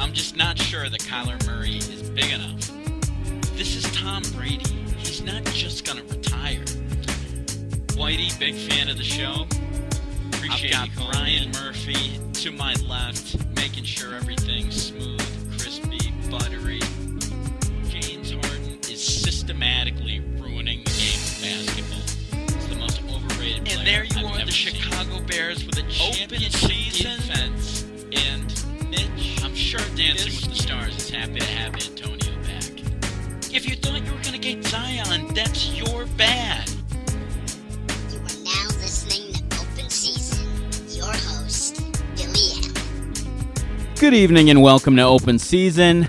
I'm just not sure that Kyler Murray is big enough. This is Tom Brady. He's not just going to retire. Whitey, big fan of the show. Appreciate I've got Bryan Murphy to my left, making sure everything's smooth, crispy, buttery. James Harden is systematically ruining the game of basketball. He's the most overrated player. And there you are, the Chicago Bears with a championship defense. And Mitch, I'm sure Dancing with the Stars is happy to have Antonio back. If you thought you were going to get Zion, that's your bad. You are now listening to Open Season. Your host, Billy Allen. Good evening and welcome to Open Season.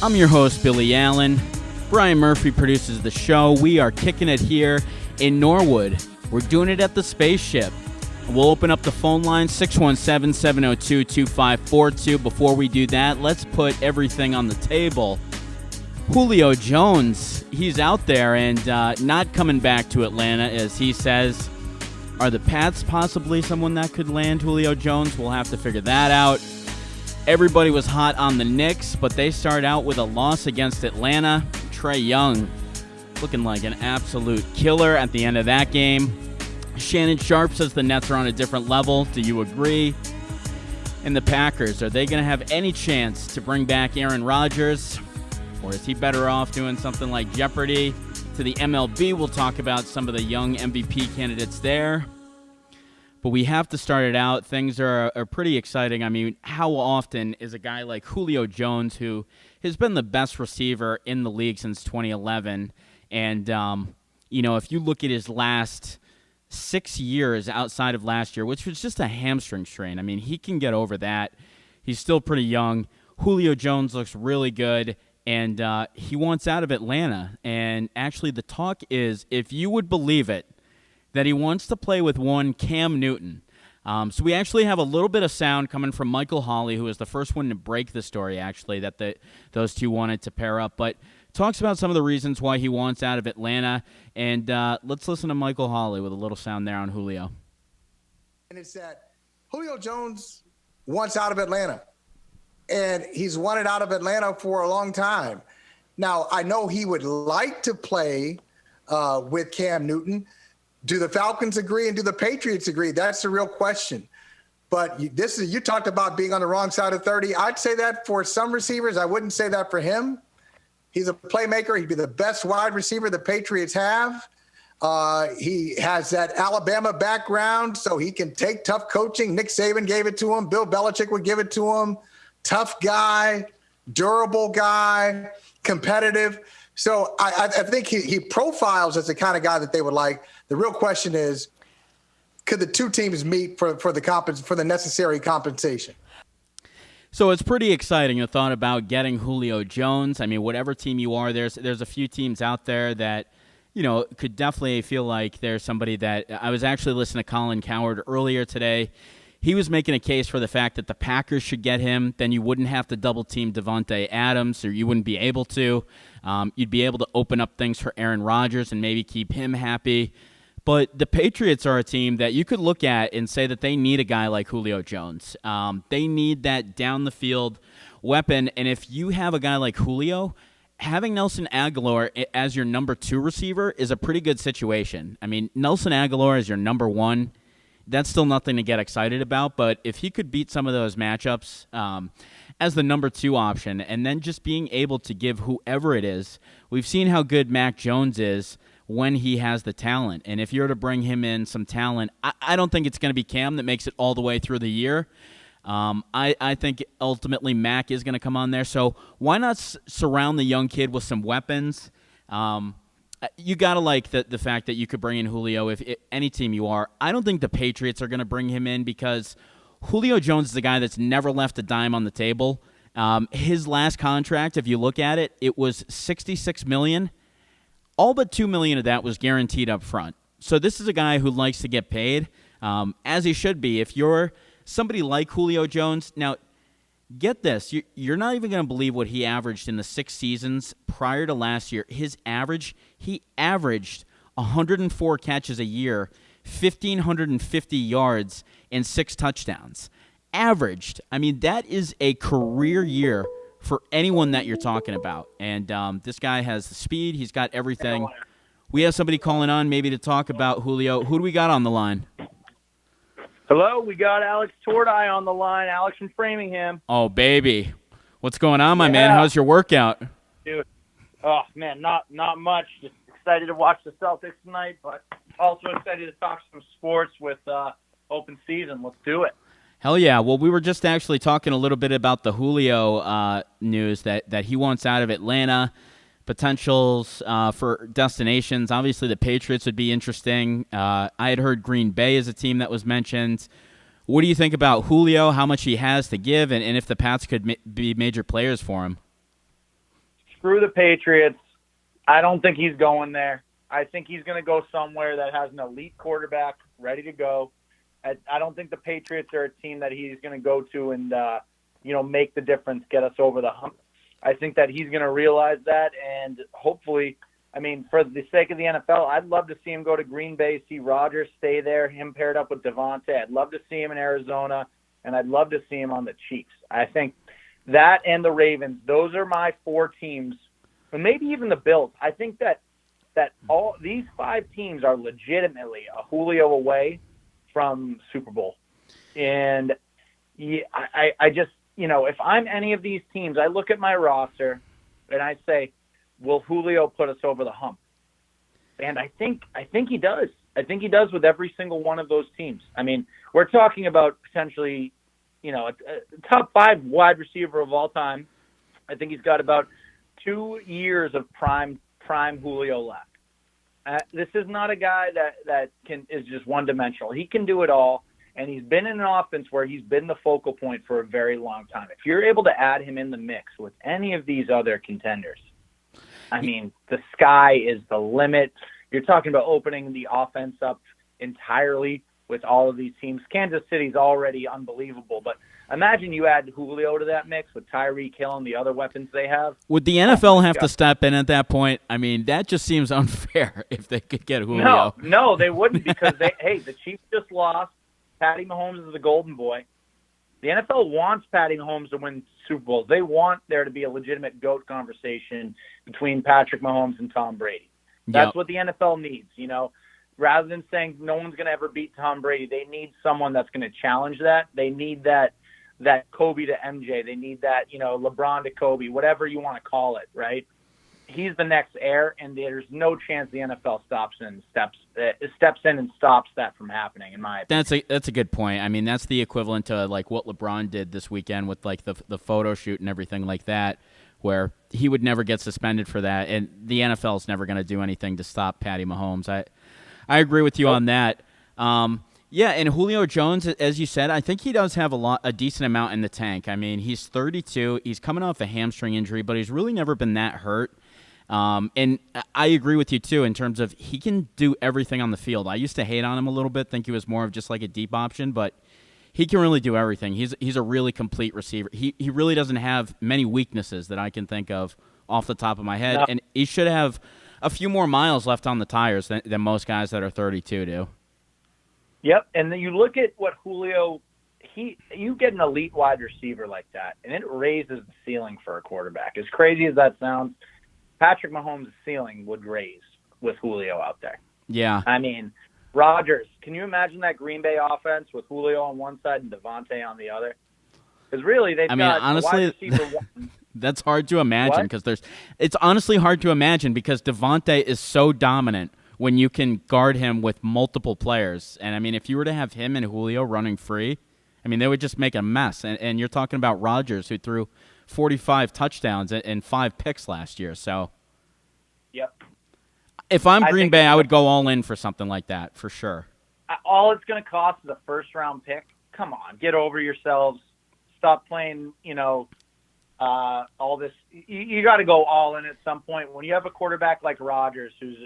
I'm your host, Billy Allen. Bryan Murphy produces the show. We are kicking it here in Norwood. We're doing it at the Spaceship. We'll open up the phone line, 617-702-2542. Before we do that, let's put everything on the table. Julio Jones, he's out there and not coming back to Atlanta, as he says. Are the Pats possibly someone that could land Julio Jones? We'll have to figure that out. Everybody was hot on the Knicks, but they start out with a loss against Atlanta. Trae Young looking like an absolute killer at the end of that game. Shannon Sharp says the Nets are on a different level. Do you agree? And the Packers, are they going to have any chance to bring back Aaron Rodgers? Or is he better off doing something like Jeopardy? To the MLB, we'll talk about some of the young MVP candidates there. But we have to start it out. Things are pretty exciting. I mean, how often is a guy like Julio Jones, who has been the best receiver in the league since 2011, and, if you look at his last 6 years outside of last year, which was just a hamstring strain. I mean, he can get over that. He's still pretty young. Julio Jones looks really good, and he wants out of Atlanta. And actually, the talk is, if you would believe it, that he wants to play with one Cam Newton. So we actually have a little bit of sound coming from Michael Hawley, who was the first one to break the story, actually, that those two wanted to pair up. But talks about some of the reasons why he wants out of Atlanta. And let's listen to Michael Hawley with a little sound there on Julio. And it's that Julio Jones wants out of Atlanta. And he's wanted out of Atlanta for a long time. Now, I know he would like to play with Cam Newton. Do the Falcons agree and do the Patriots agree? That's the real question. But you talked about being on the wrong side of 30. I'd say that for some receivers. I wouldn't say that for him. He's a playmaker. He'd be the best wide receiver the Patriots have. He has that Alabama background, so he can take tough coaching. Nick Saban gave it to him. Bill Belichick would give it to him. Tough guy, durable guy, competitive. So I think he profiles as the kind of guy that they would like. The real question is, could the two teams meet for the necessary compensation? So it's pretty exciting, the thought about getting Julio Jones. I mean, whatever team you are, there's a few teams out there that, could definitely feel like there's somebody that – I was actually listening to Colin Cowherd earlier today. He was making a case for the fact that the Packers should get him. Then you wouldn't have to double-team Devontae Adams, or you wouldn't be able to. You'd be able to open up things for Aaron Rodgers and maybe keep him happy. But the Patriots are a team that you could look at and say that they need a guy like Julio Jones. They need that down-the-field weapon. And if you have a guy like Julio, having Nelson Agholor as your number 2 receiver is a pretty good situation. I mean, Nelson Agholor is your number 1. That's still nothing to get excited about. But if he could beat some of those matchups as the number 2 option, and then just being able to give whoever it is, we've seen how good Mac Jones is when he has the talent. And if you're to bring him in some talent, I don't think it's going to be Cam that makes it all the way through the year. I think ultimately Mac is going to come on there. So why not surround the young kid with some weapons? You got to like the fact that you could bring in Julio if any team you are. I don't think the Patriots are going to bring him in because Julio Jones is a guy that's never left a dime on the table. His last contract, if you look at it, it was $66 million. All but $2 million of that was guaranteed up front. So this is a guy who likes to get paid, as he should be. If you're somebody like Julio Jones, now get this, you're not even going to believe what he averaged in the 6 seasons prior to last year. He averaged 104 catches a year, 1,550 yards, and 6 touchdowns. averaged. I mean, that is a career year for anyone that you're talking about. And this guy has the speed. He's got everything. We have somebody calling on maybe to talk about Julio. Who do we got on the line? Hello, we got Alex Tordai on the line. Alex from Framingham. Oh, baby. What's going on, my man? How's your workout? Dude, oh, man, not much. Just excited to watch the Celtics tonight, but also excited to talk some sports with open season. Let's do it. Hell yeah. Well, we were just actually talking a little bit about the Julio news that he wants out of Atlanta, potentials for destinations. Obviously, the Patriots would be interesting. I had heard Green Bay is a team that was mentioned. What do you think about Julio, how much he has to give, and if the Pats could be major players for him? Screw the Patriots. I don't think he's going there. I think he's going to go somewhere that has an elite quarterback ready to go. I don't think the Patriots are a team that he's going to go to and, make the difference, get us over the hump. I think that he's going to realize that, and hopefully, for the sake of the NFL, I'd love to see him go to Green Bay, see Rodgers stay there, him paired up with Devontae. I'd love to see him in Arizona, and I'd love to see him on the Chiefs. I think that and the Ravens, those are my 4 teams, and maybe even the Bills. I think that all these 5 teams are legitimately a Julio away from Super Bowl. And I just, if I'm any of these teams, I look at my roster and I say, will Julio put us over the hump? And I think he does. I think he does with every single one of those teams. We're talking about potentially, a top 5 wide receiver of all time. I think he's got about 2 years of prime Julio left. This is not a guy that is just one-dimensional. He can do it all, and he's been in an offense where he's been the focal point for a very long time. If you're able to add him in the mix with any of these other contenders, the sky is the limit. You're talking about opening the offense up entirely with all of these teams. Kansas City's already unbelievable, but imagine you add Julio to that mix with Tyreek Hill and the other weapons they have. Would the NFL have to step in at that point? That just seems unfair if they could get Julio. No, they wouldn't because the Chiefs just lost. Patty Mahomes is the golden boy. The NFL wants Patty Mahomes to win Super Bowls. They want there to be a legitimate GOAT conversation between Patrick Mahomes and Tom Brady. That's what the NFL needs, Rather than saying no one's going to ever beat Tom Brady, they need someone that's going to challenge that. They need that Kobe to MJ. They need that, LeBron to Kobe, whatever you want to call it, right? He's the next heir, and there's no chance the NFL steps in and stops that from happening, in my opinion. That's a good point. That's the equivalent to like what LeBron did this weekend with like the photo shoot and everything like that, where he would never get suspended for that, and the NFL is never going to do anything to stop Patty Mahomes. I agree with you on that. Yeah, and Julio Jones, as you said, I think he does have a decent amount in the tank. He's 32. He's coming off a hamstring injury, but he's really never been that hurt. And I agree with you, too, in terms of he can do everything on the field. I used to hate on him a little bit, think he was more of just like a deep option, but he can really do everything. He's a really complete receiver. He really doesn't have many weaknesses that I can think of off the top of my head, and he should have a few more miles left on the tires than most guys that are 32 do. Yep, and then you look at what Julio, you get an elite wide receiver like that, and it raises the ceiling for a quarterback. As crazy as that sounds, Patrick Mahomes' ceiling would raise with Julio out there. Yeah. Rodgers, can you imagine that Green Bay offense with Julio on one side and Devontae on the other? Because really, they've got honestly, wide receiver one. That's hard to imagine because it's honestly hard to imagine because Devontae is so dominant when you can guard him with multiple players. And, if you were to have him and Julio running free, they would just make a mess. And you're talking about Rodgers, who threw 45 touchdowns and 5 picks last year. So, yep. If I'm Green Bay, I would go all in for something like that, for sure. All it's going to cost is a first-round pick. Come on, get over yourselves. Stop playing, all this. You got to go all in at some point. When you have a quarterback like Rodgers, who's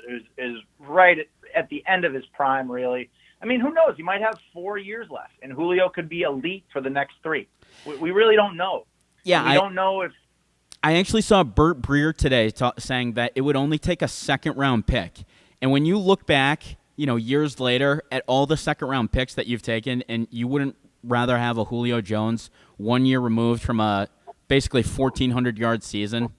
right at the end of his prime, really. Who knows? He might have 4 years left, and Julio could be elite for the next 3. We really don't know. Yeah, we don't know if. I actually saw Burt Breer today saying that it would only take a second-round pick. And when you look back, years later at all the second-round picks that you've taken, and you wouldn't rather have a Julio Jones 1 year removed from a basically 1,400-yard season?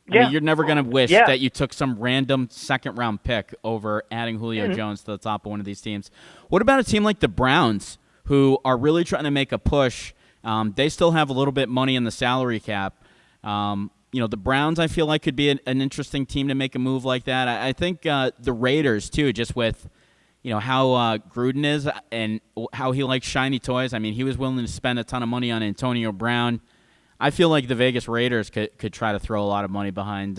I mean, you're never going to wish that you took some random second-round pick over adding Julio Jones to the top of one of these teams. What about a team like the Browns, who are really trying to make a push? They still have a little bit money in the salary cap. The Browns, I feel like, could be an interesting team to make a move like that. I think the Raiders, too, just with how Gruden is and how he likes shiny toys. I mean, he was willing to spend a ton of money on Antonio Brown. I feel like the Vegas Raiders could try to throw a lot of money behind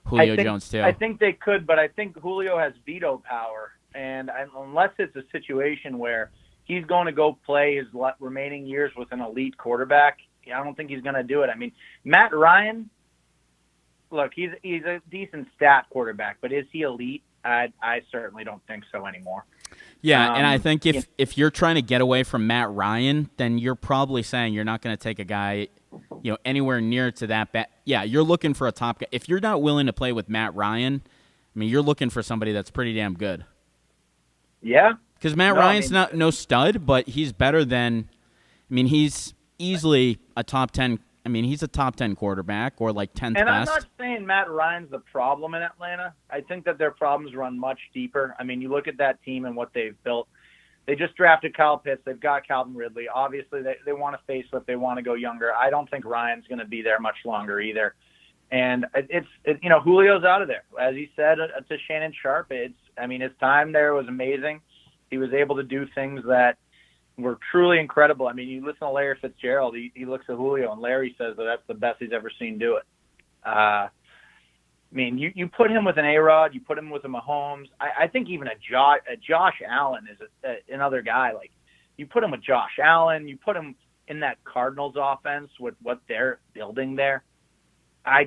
Julio Jones, too. I think they could, but I think Julio has veto power. And unless it's a situation where he's going to go play his remaining years with an elite quarterback, I don't think he's going to do it. I mean, Matt Ryan, look, he's a decent stat quarterback, but is he elite? I certainly don't think so anymore. Yeah, and I think if you're trying to get away from Matt Ryan, then you're probably saying you're not going to take a guy anywhere near to that. Yeah, you're looking for a top guy. If you're not willing to play with Matt Ryan, I mean, you're looking for somebody that's pretty damn good. Yeah. Because Matt Ryan's not no stud, but he's better than – I mean, he's easily a top 10 – I mean, he's a top 10 quarterback or like 10th best. And I'm not saying Matt Ryan's the problem in Atlanta. I think that their problems run much deeper. I mean, you look at that team and what they've built. They just drafted Kyle Pitts. They've got Calvin Ridley. Obviously, they want to facelift. They want to go younger. I don't think Ryan's going to be there much longer either. And Julio's out of there. As he said to Shannon Sharp, his time there was amazing. He was able to do things that were truly incredible. I mean, you listen to Larry Fitzgerald, he looks at Julio, and Larry says that that's the best he's ever seen do it. I mean, you put him with an A-Rod, you put him with a Mahomes. I think even a Josh Allen is another guy. Like, you put him with Josh Allen, you put him in that Cardinals offense with what they're building there. I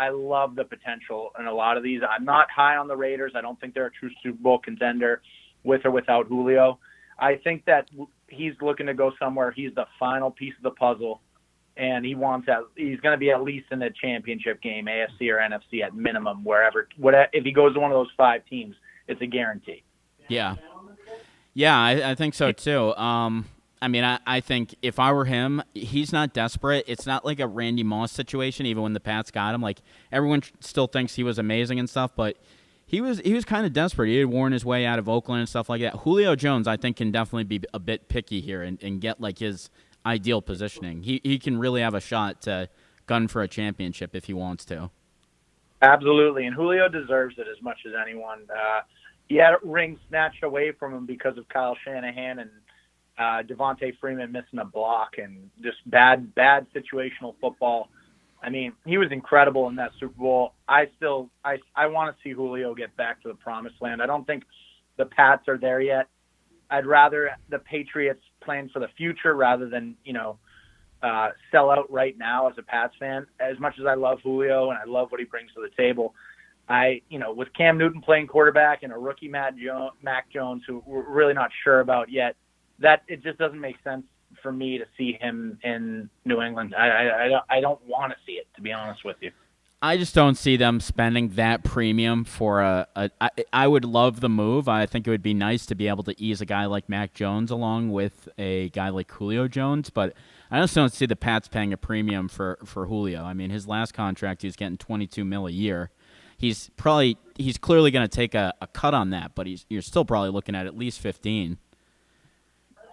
love the potential in a lot of these. I'm not high on the Raiders. I don't think they're a true Super Bowl contender with or without Julio. I think that he's looking to go somewhere. He's the final piece of the puzzle, and he's going to be at least in the championship game, AFC or NFC at minimum, wherever. If he goes to one of those 5 teams, it's a guarantee. Yeah, I think so too. I think if I were him, he's not desperate. It's not like a Randy Moss situation. Even when the Pats got him, like everyone still thinks he was amazing and stuff, but. He was kind of desperate. He had worn his way out of Oakland and stuff like that. Julio Jones, I think, can definitely be a bit picky here and get like his ideal positioning. He can really have a shot to gun for a championship if he wants to. Absolutely, and Julio deserves it as much as anyone. He had a ring snatched away from him because of Kyle Shanahan and Devontae Freeman missing a block and just bad situational football. I mean, he was incredible in that Super Bowl. I want to see Julio get back to the promised land. I don't think the Pats are there yet. I'd rather the Patriots plan for the future rather than, sell out right now as a Pats fan. As much as I love Julio and I love what he brings to the table, with Cam Newton playing quarterback and a rookie Mac Jones, who we're really not sure about yet, that it just doesn't make sense for me to see him in New England. I don't want to see it, to be honest with you. I just don't see them spending that premium for I would love the move. I think it would be nice to be able to ease a guy like Mac Jones along with a guy like Julio Jones, but I just don't see the Pats paying a premium for Julio. I mean, his last contract, he was getting $22 million a year. He's clearly going to take a cut on that, but you're still probably looking at least 15.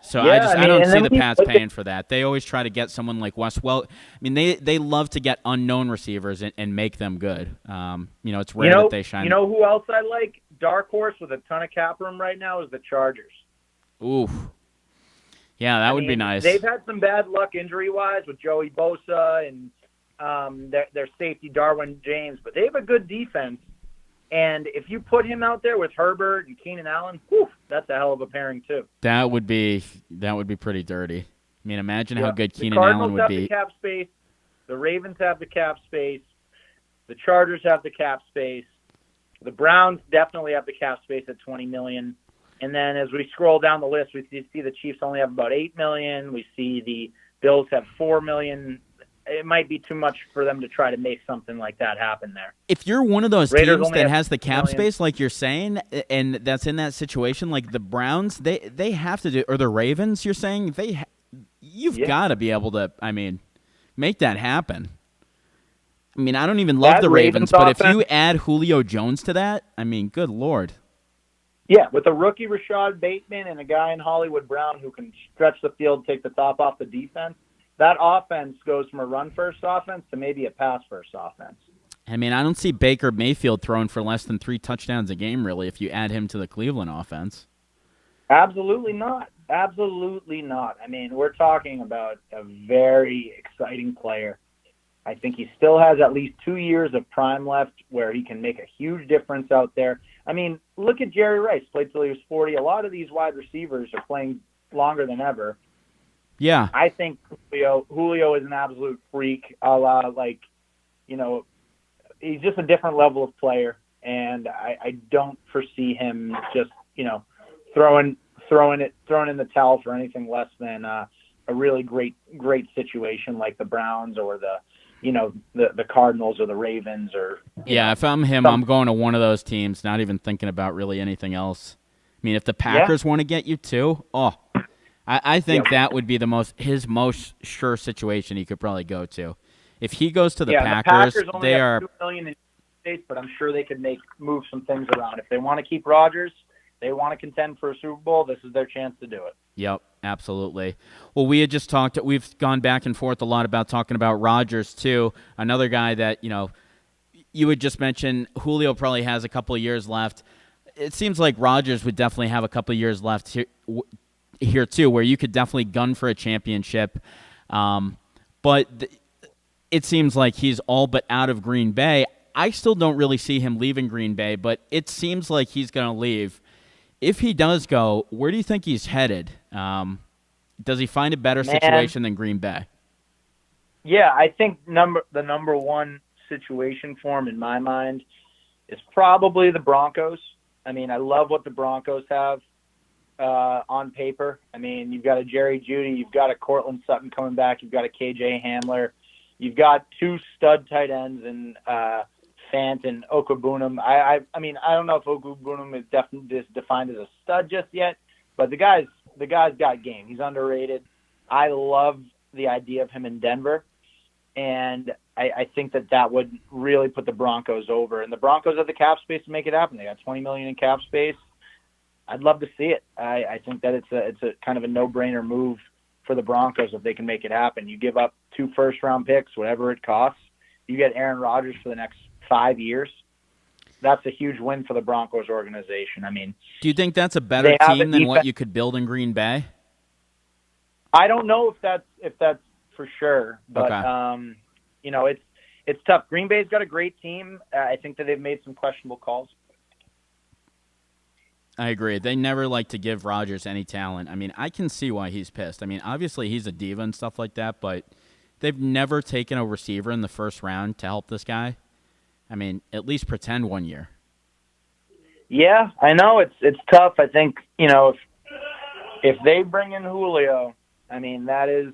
So yeah, I don't see the Pats paying for that. They always try to get someone like Wes. Well, I mean, they love to get unknown receivers and make them good. It's rare that they shine. You know who else I like? Dark horse with a ton of cap room right now is the Chargers. Oof. Yeah, that would be nice. They've had some bad luck injury-wise with Joey Bosa and their safety Darwin James, but they have a good defense. And if you put him out there with Herbert and Keenan Allen, that's a hell of a pairing too. That would be pretty dirty. I mean, imagine how good Keenan Allen would be. The Cardinals have the cap space. The Ravens have the cap space. The Chargers have the cap space. The Browns definitely have the cap space at $20 million. And then as we scroll down the list, we see the Chiefs only have about $8 million. We see the Bills have $4 million. it might be too much for them to try to make something like that happen there. If you're one of those Raiders teams only that have has the cap million. space, like you're saying, and that's in that situation, like the Browns, they have to do, or the Ravens, you're saying, you've got to be able to, make that happen. I don't even love That the Ravens, Ravens but if you offense- add Julio Jones to that, good Lord. Yeah, with a rookie Rashad Bateman and a guy in Hollywood Brown who can stretch the field, take the top off the defense, that offense goes from a run-first offense to maybe a pass-first offense. I don't see Baker Mayfield throwing for less than 3 touchdowns a game, really, if you add him to the Cleveland offense. Absolutely not. Absolutely not. We're talking about a very exciting player. I think he still has at least 2 years of prime left where he can make a huge difference out there. Look at Jerry Rice, played till he was 40. A lot of these wide receivers are playing longer than ever. Yeah. I think Julio is an absolute freak, a la, he's just a different level of player, and I don't foresee him just, throwing in the towel for anything less than a really great situation like the Browns or the Cardinals or the Ravens or if I'm him, I'm going to one of those teams, not even thinking about really anything else. If the Packers want to get you too, I think that would be his most sure situation he could probably go to. If he goes to the Packers, the Packers only they have are $2 million in space, but I'm sure they could move some things around. If they want to keep Rodgers, they want to contend for a Super Bowl, this is their chance to do it. Yep, absolutely. Well, we had just talked. We've gone back and forth a lot about talking about Rodgers too. Another guy that you would just mention. Julio probably has a couple of years left. It seems like Rodgers would definitely have a couple of years left here too, where you could definitely gun for a championship. But it seems like he's all but out of Green Bay. I still don't really see him leaving Green Bay, but it seems like he's going to leave. If he does go, where do you think he's headed? Does he find a better situation than Green Bay? Yeah, I think the number one situation for him in my mind is probably the Broncos. I love what the Broncos have on paper. You've got a Jerry Jeudy, you've got a Cortland Sutton coming back, you've got a KJ Hamler, you've got 2 stud tight ends in Fant and Okubunum. I don't know if Okubunum is definitely defined as a stud just yet, but the guy's got game. He's underrated. I love the idea of him in Denver, and I think that would really put the Broncos over. And the Broncos have the cap space to make it happen. They got $20 million in cap space. I'd love to see it. I think that it's a kind of a no-brainer move for the Broncos if they can make it happen. You give up 2 first-round picks, whatever it costs. You get Aaron Rodgers for the next 5 years. That's a huge win for the Broncos organization. Do you think that's a better team than what you could build in Green Bay? I don't know if that's for sure, but okay. It's tough. Green Bay's got a great team. I think that they've made some questionable calls. I agree. They never like to give Rodgers any talent. I can see why he's pissed. Obviously he's a diva and stuff like that, but they've never taken a receiver in the first round to help this guy. At least pretend 1 year. Yeah, I know it's tough. I think if they bring in Julio, that's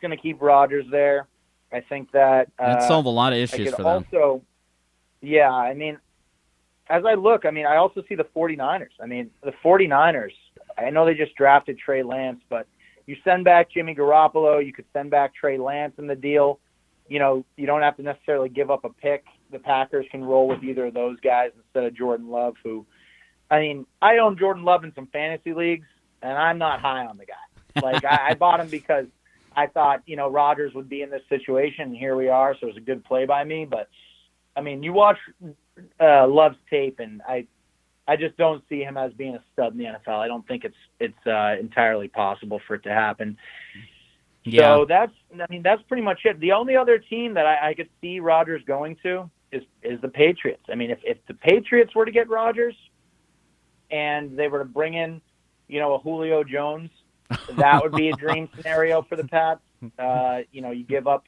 going to keep Rodgers there. I think that'd solve a lot of issues for them. Also, yeah, as I look, I also see the 49ers. The 49ers, I know they just drafted Trey Lance, but you send back Jimmy Garoppolo, you could send back Trey Lance in the deal. You don't have to necessarily give up a pick. The Packers can roll with either of those guys instead of Jordan Love, who, I own Jordan Love in some fantasy leagues, and I'm not high on the guy. I bought him because I thought, Rodgers would be in this situation, and here we are, so it was a good play by me. But, you watch Love's tape, and I just don't see him as being a stud in the NFL. I don't think it's entirely possible for it to happen. Yeah. So that's pretty much it. The only other team that I could see Rodgers going to is the Patriots. If the Patriots were to get Rodgers and they were to bring in, a Julio Jones, that would be a dream scenario for the Pats. You give up,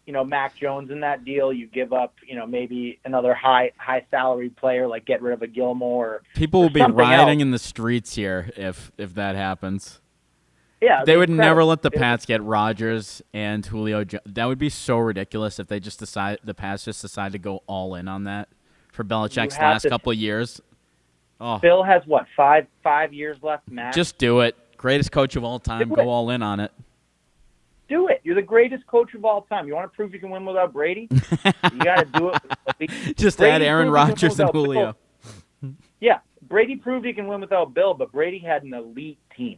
Mac Jones in that deal. You give up, maybe another high salary player, like get rid of a Gilmore. People will be rioting in the streets here if that happens. Yeah, They would never let the It- Pats get Rodgers and Julio. That would be so ridiculous if the Pats just decide to go all in on that for Belichick's have last to- couple of years. Oh, Bill has what, five years left max? just do it. Greatest coach of all time. Do Go it. all in on it. Do it. You're the greatest coach of all time. You want to prove you can win without Brady? You got to do it. Just Brady add Aaron proved he can Rodgers win and without Julio. Bill. Yeah, Brady proved he can win without Bill, but Brady had an elite team.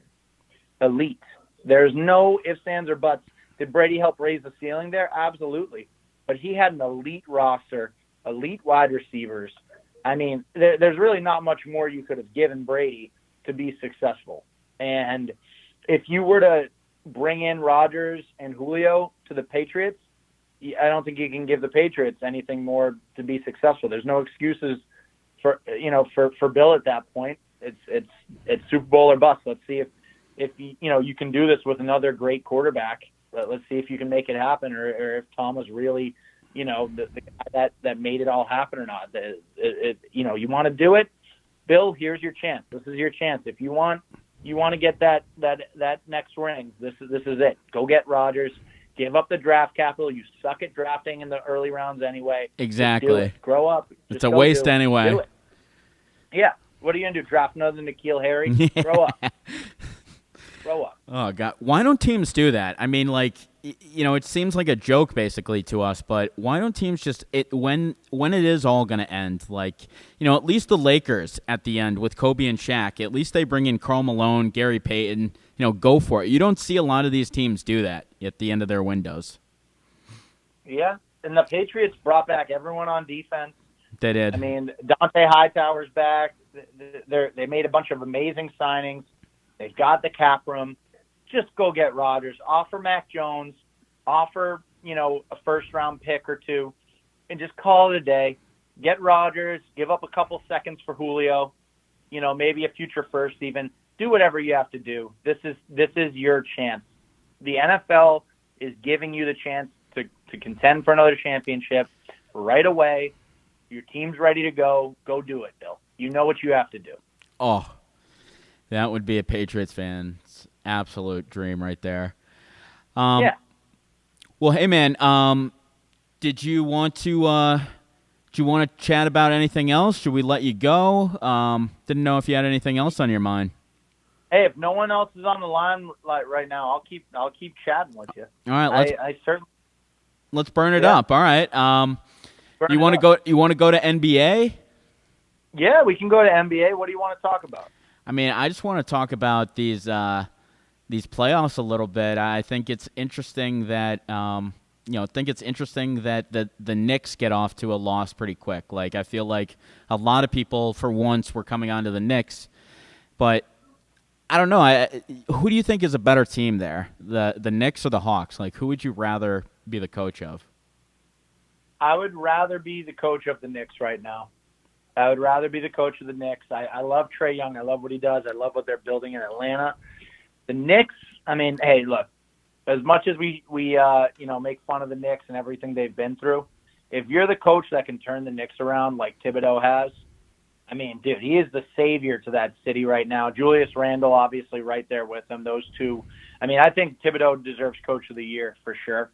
Elite. There's no ifs, ands, or buts. Did Brady help raise the ceiling there? Absolutely. But he had an elite roster, elite wide receivers. I mean, there's really not much more you could have given Brady to be successful. And if you were to bring in Rodgers and Julio to the Patriots, I don't think you can give the Patriots anything more to be successful. There's no excuses for Bill at that point. It's Super Bowl or bust. Let's see if you can do this with another great quarterback. Let's see if you can make it happen, or if Tom was really the guy that made it all happen or not. You want to do it, Bill. Here's your chance. This is your chance. If you want to get that next ring, this is it. Go get Rodgers. Give up the draft capital. You suck at drafting in the early rounds anyway. Exactly. Just do it. Grow up. It's Just a go waste do it. anyway. Do it. Yeah. What are you gonna do? Draft another than N'Keal Harry? Grow up. Grow up. Oh God, why don't teams do that? I mean, it seems like a joke basically to us, but why don't teams just when it is all going to end? At least the Lakers at the end with Kobe and Shaq. At least they bring in Karl Malone, Gary Payton. Go for it. You don't see a lot of these teams do that at the end of their windows. Yeah, and the Patriots brought back everyone on defense. They did. I mean, Dante Hightower's back. They made a bunch of amazing signings. They've got the cap room. Just go get Rodgers. Offer Mac Jones. Offer, a first-round pick or two, and just call it a day. Get Rodgers. Give up a couple seconds for Julio. Maybe a future first even. Do whatever you have to do. This is your chance. The NFL is giving you the chance to contend for another championship right away. Your team's ready to go. Go do it, Bill. You know what you have to do. Oh, that would be a Patriots fan's absolute dream right there. Yeah. Well, hey man, did you want to chat about anything else? Should we let you go? Didn't know if you had anything else on your mind. Hey, if no one else is on the line right now, I'll keep chatting with you. All right, let's burn it up. All right. You want to go to NBA? Yeah, we can go to NBA. What do you want to talk about? I mean, I just want to talk about these playoffs a little bit. I think it's interesting that the Knicks get off to a loss pretty quick. I feel like a lot of people, for once, were coming on to the Knicks, but I don't know. Who do you think is a better team there, the Knicks or the Hawks? Who would you rather be the coach of? I would rather be the coach of the Knicks right now. I would rather be the coach of the Knicks. I love Trae Young. I love what he does. I love what they're building in Atlanta. The Knicks, I mean, hey, look, as much as we make fun of the Knicks and everything they've been through, if you're the coach that can turn the Knicks around like Thibodeau has, I mean, dude, he is the savior to that city right now. Julius Randle, obviously, right there with him. Those two. I mean, I think Thibodeau deserves Coach of the Year for sure.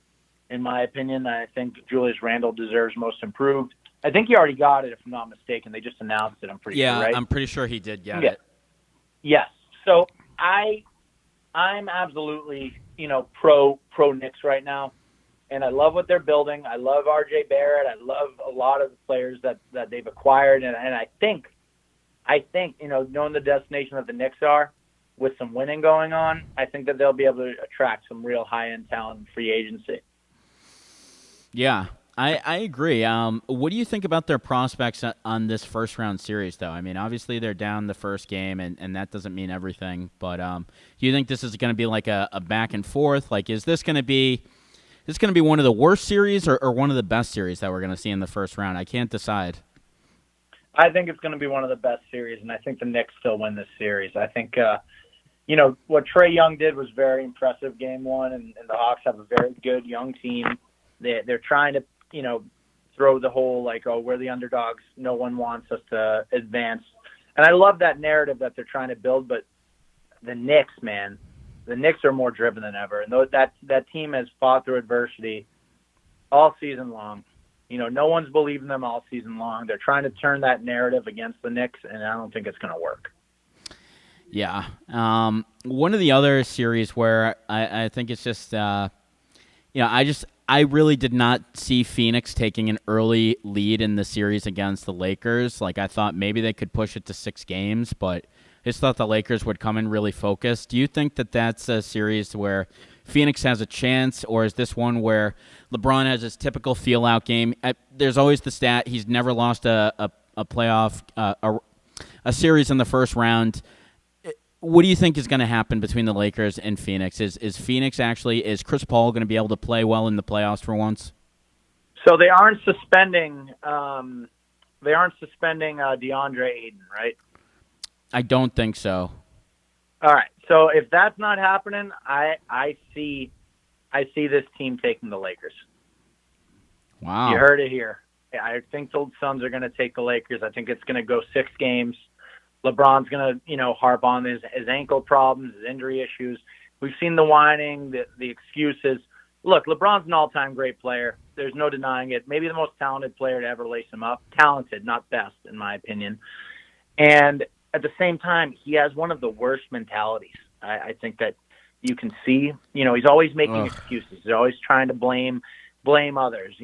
In my opinion, I think Julius Randle deserves Most Improved. I think he already got it, if I'm not mistaken. They just announced it. I'm pretty sure, right? I'm pretty sure he did get it. Yes. So I'm absolutely, pro Knicks right now, and I love what they're building. I love R.J. Barrett. I love a lot of the players that they've acquired, and I think, knowing the destination that the Knicks are, with some winning going on, I think that they'll be able to attract some real high-end talent in free agency. Yeah, I agree. What do you think about their prospects on this first-round series, though? I mean, obviously they're down the first game, and that doesn't mean everything. But do you think this is going to be like a back and forth? Is this going to be one of the worst series or one of the best series that we're going to see in the first round? I can't decide. I think it's going to be one of the best series, and I think the Knicks still win this series. I think, what Trae Young did was very impressive game one, and the Hawks have a very good young team. They're trying to, throw the whole, we're the underdogs. No one wants us to advance. And I love that narrative that they're trying to build, but the Knicks, man, the Knicks are more driven than ever, and that team has fought through adversity all season long. No one's believing them all season long. They're trying to turn that narrative against the Knicks, and I don't think it's going to work. Yeah. One of the other series where I think it's just, I really did not see Phoenix taking an early lead in the series against the Lakers. Like, I thought maybe they could push it to 6 games, but I just thought the Lakers would come in really focused. Do you think that that's a series where Phoenix has a chance, or is this one where LeBron has his typical feel-out game? There's always the stat he's never lost a playoff, a series in the first round. What do you think is going to happen between the Lakers and Phoenix? Is Chris Paul going to be able to play well in the playoffs for once? So they aren't suspending DeAndre Ayton, right? I don't think so. All right. So if that's not happening, I see this team taking the Lakers. Wow. You heard it here. I think the Suns are going to take the Lakers. I think it's going to go 6 games. LeBron's going to, harp on his ankle problems, his injury issues. We've seen the whining, the excuses. Look, LeBron's an all-time great player. There's no denying it. Maybe the most talented player to ever lace him up. Talented, not best, in my opinion. And at the same time, he has one of the worst mentalities. I think that you can see. He's always making excuses. He's always trying to blame others,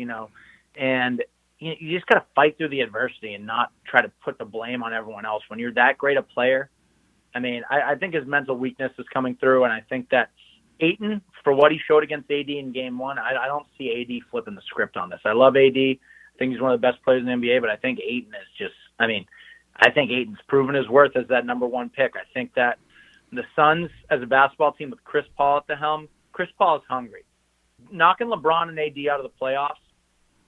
And you just got to fight through the adversity and not try to put the blame on everyone else. When you're that great a player, I think his mental weakness is coming through, and I think that Ayton, for what he showed against AD in Game 1, I don't see AD flipping the script on this. I love AD. I think he's one of the best players in the NBA, but I think Ayton is just – I think Ayton's proven his worth as that number 1 pick. I think that the Suns, as a basketball team with Chris Paul at the helm, Chris Paul is hungry. Knocking LeBron and AD out of the playoffs,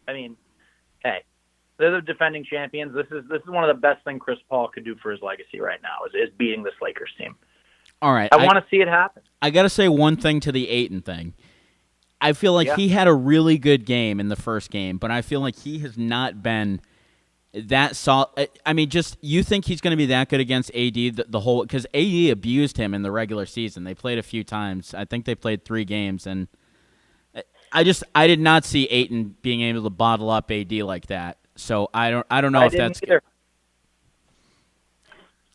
hey, they're the defending champions. This is one of the best things Chris Paul could do for his legacy right now is beating this Lakers team. All right. I want to see it happen. I got to say one thing to the Ayton thing. I feel like he had a really good game in the first game, but I feel like he has not been that solid. You think he's going to be that good against AD the whole – because AD abused him in the regular season. They played a few times. I think they played 3 games, and I did not see Ayton being able to bottle up AD like that. So I don't know if that's either.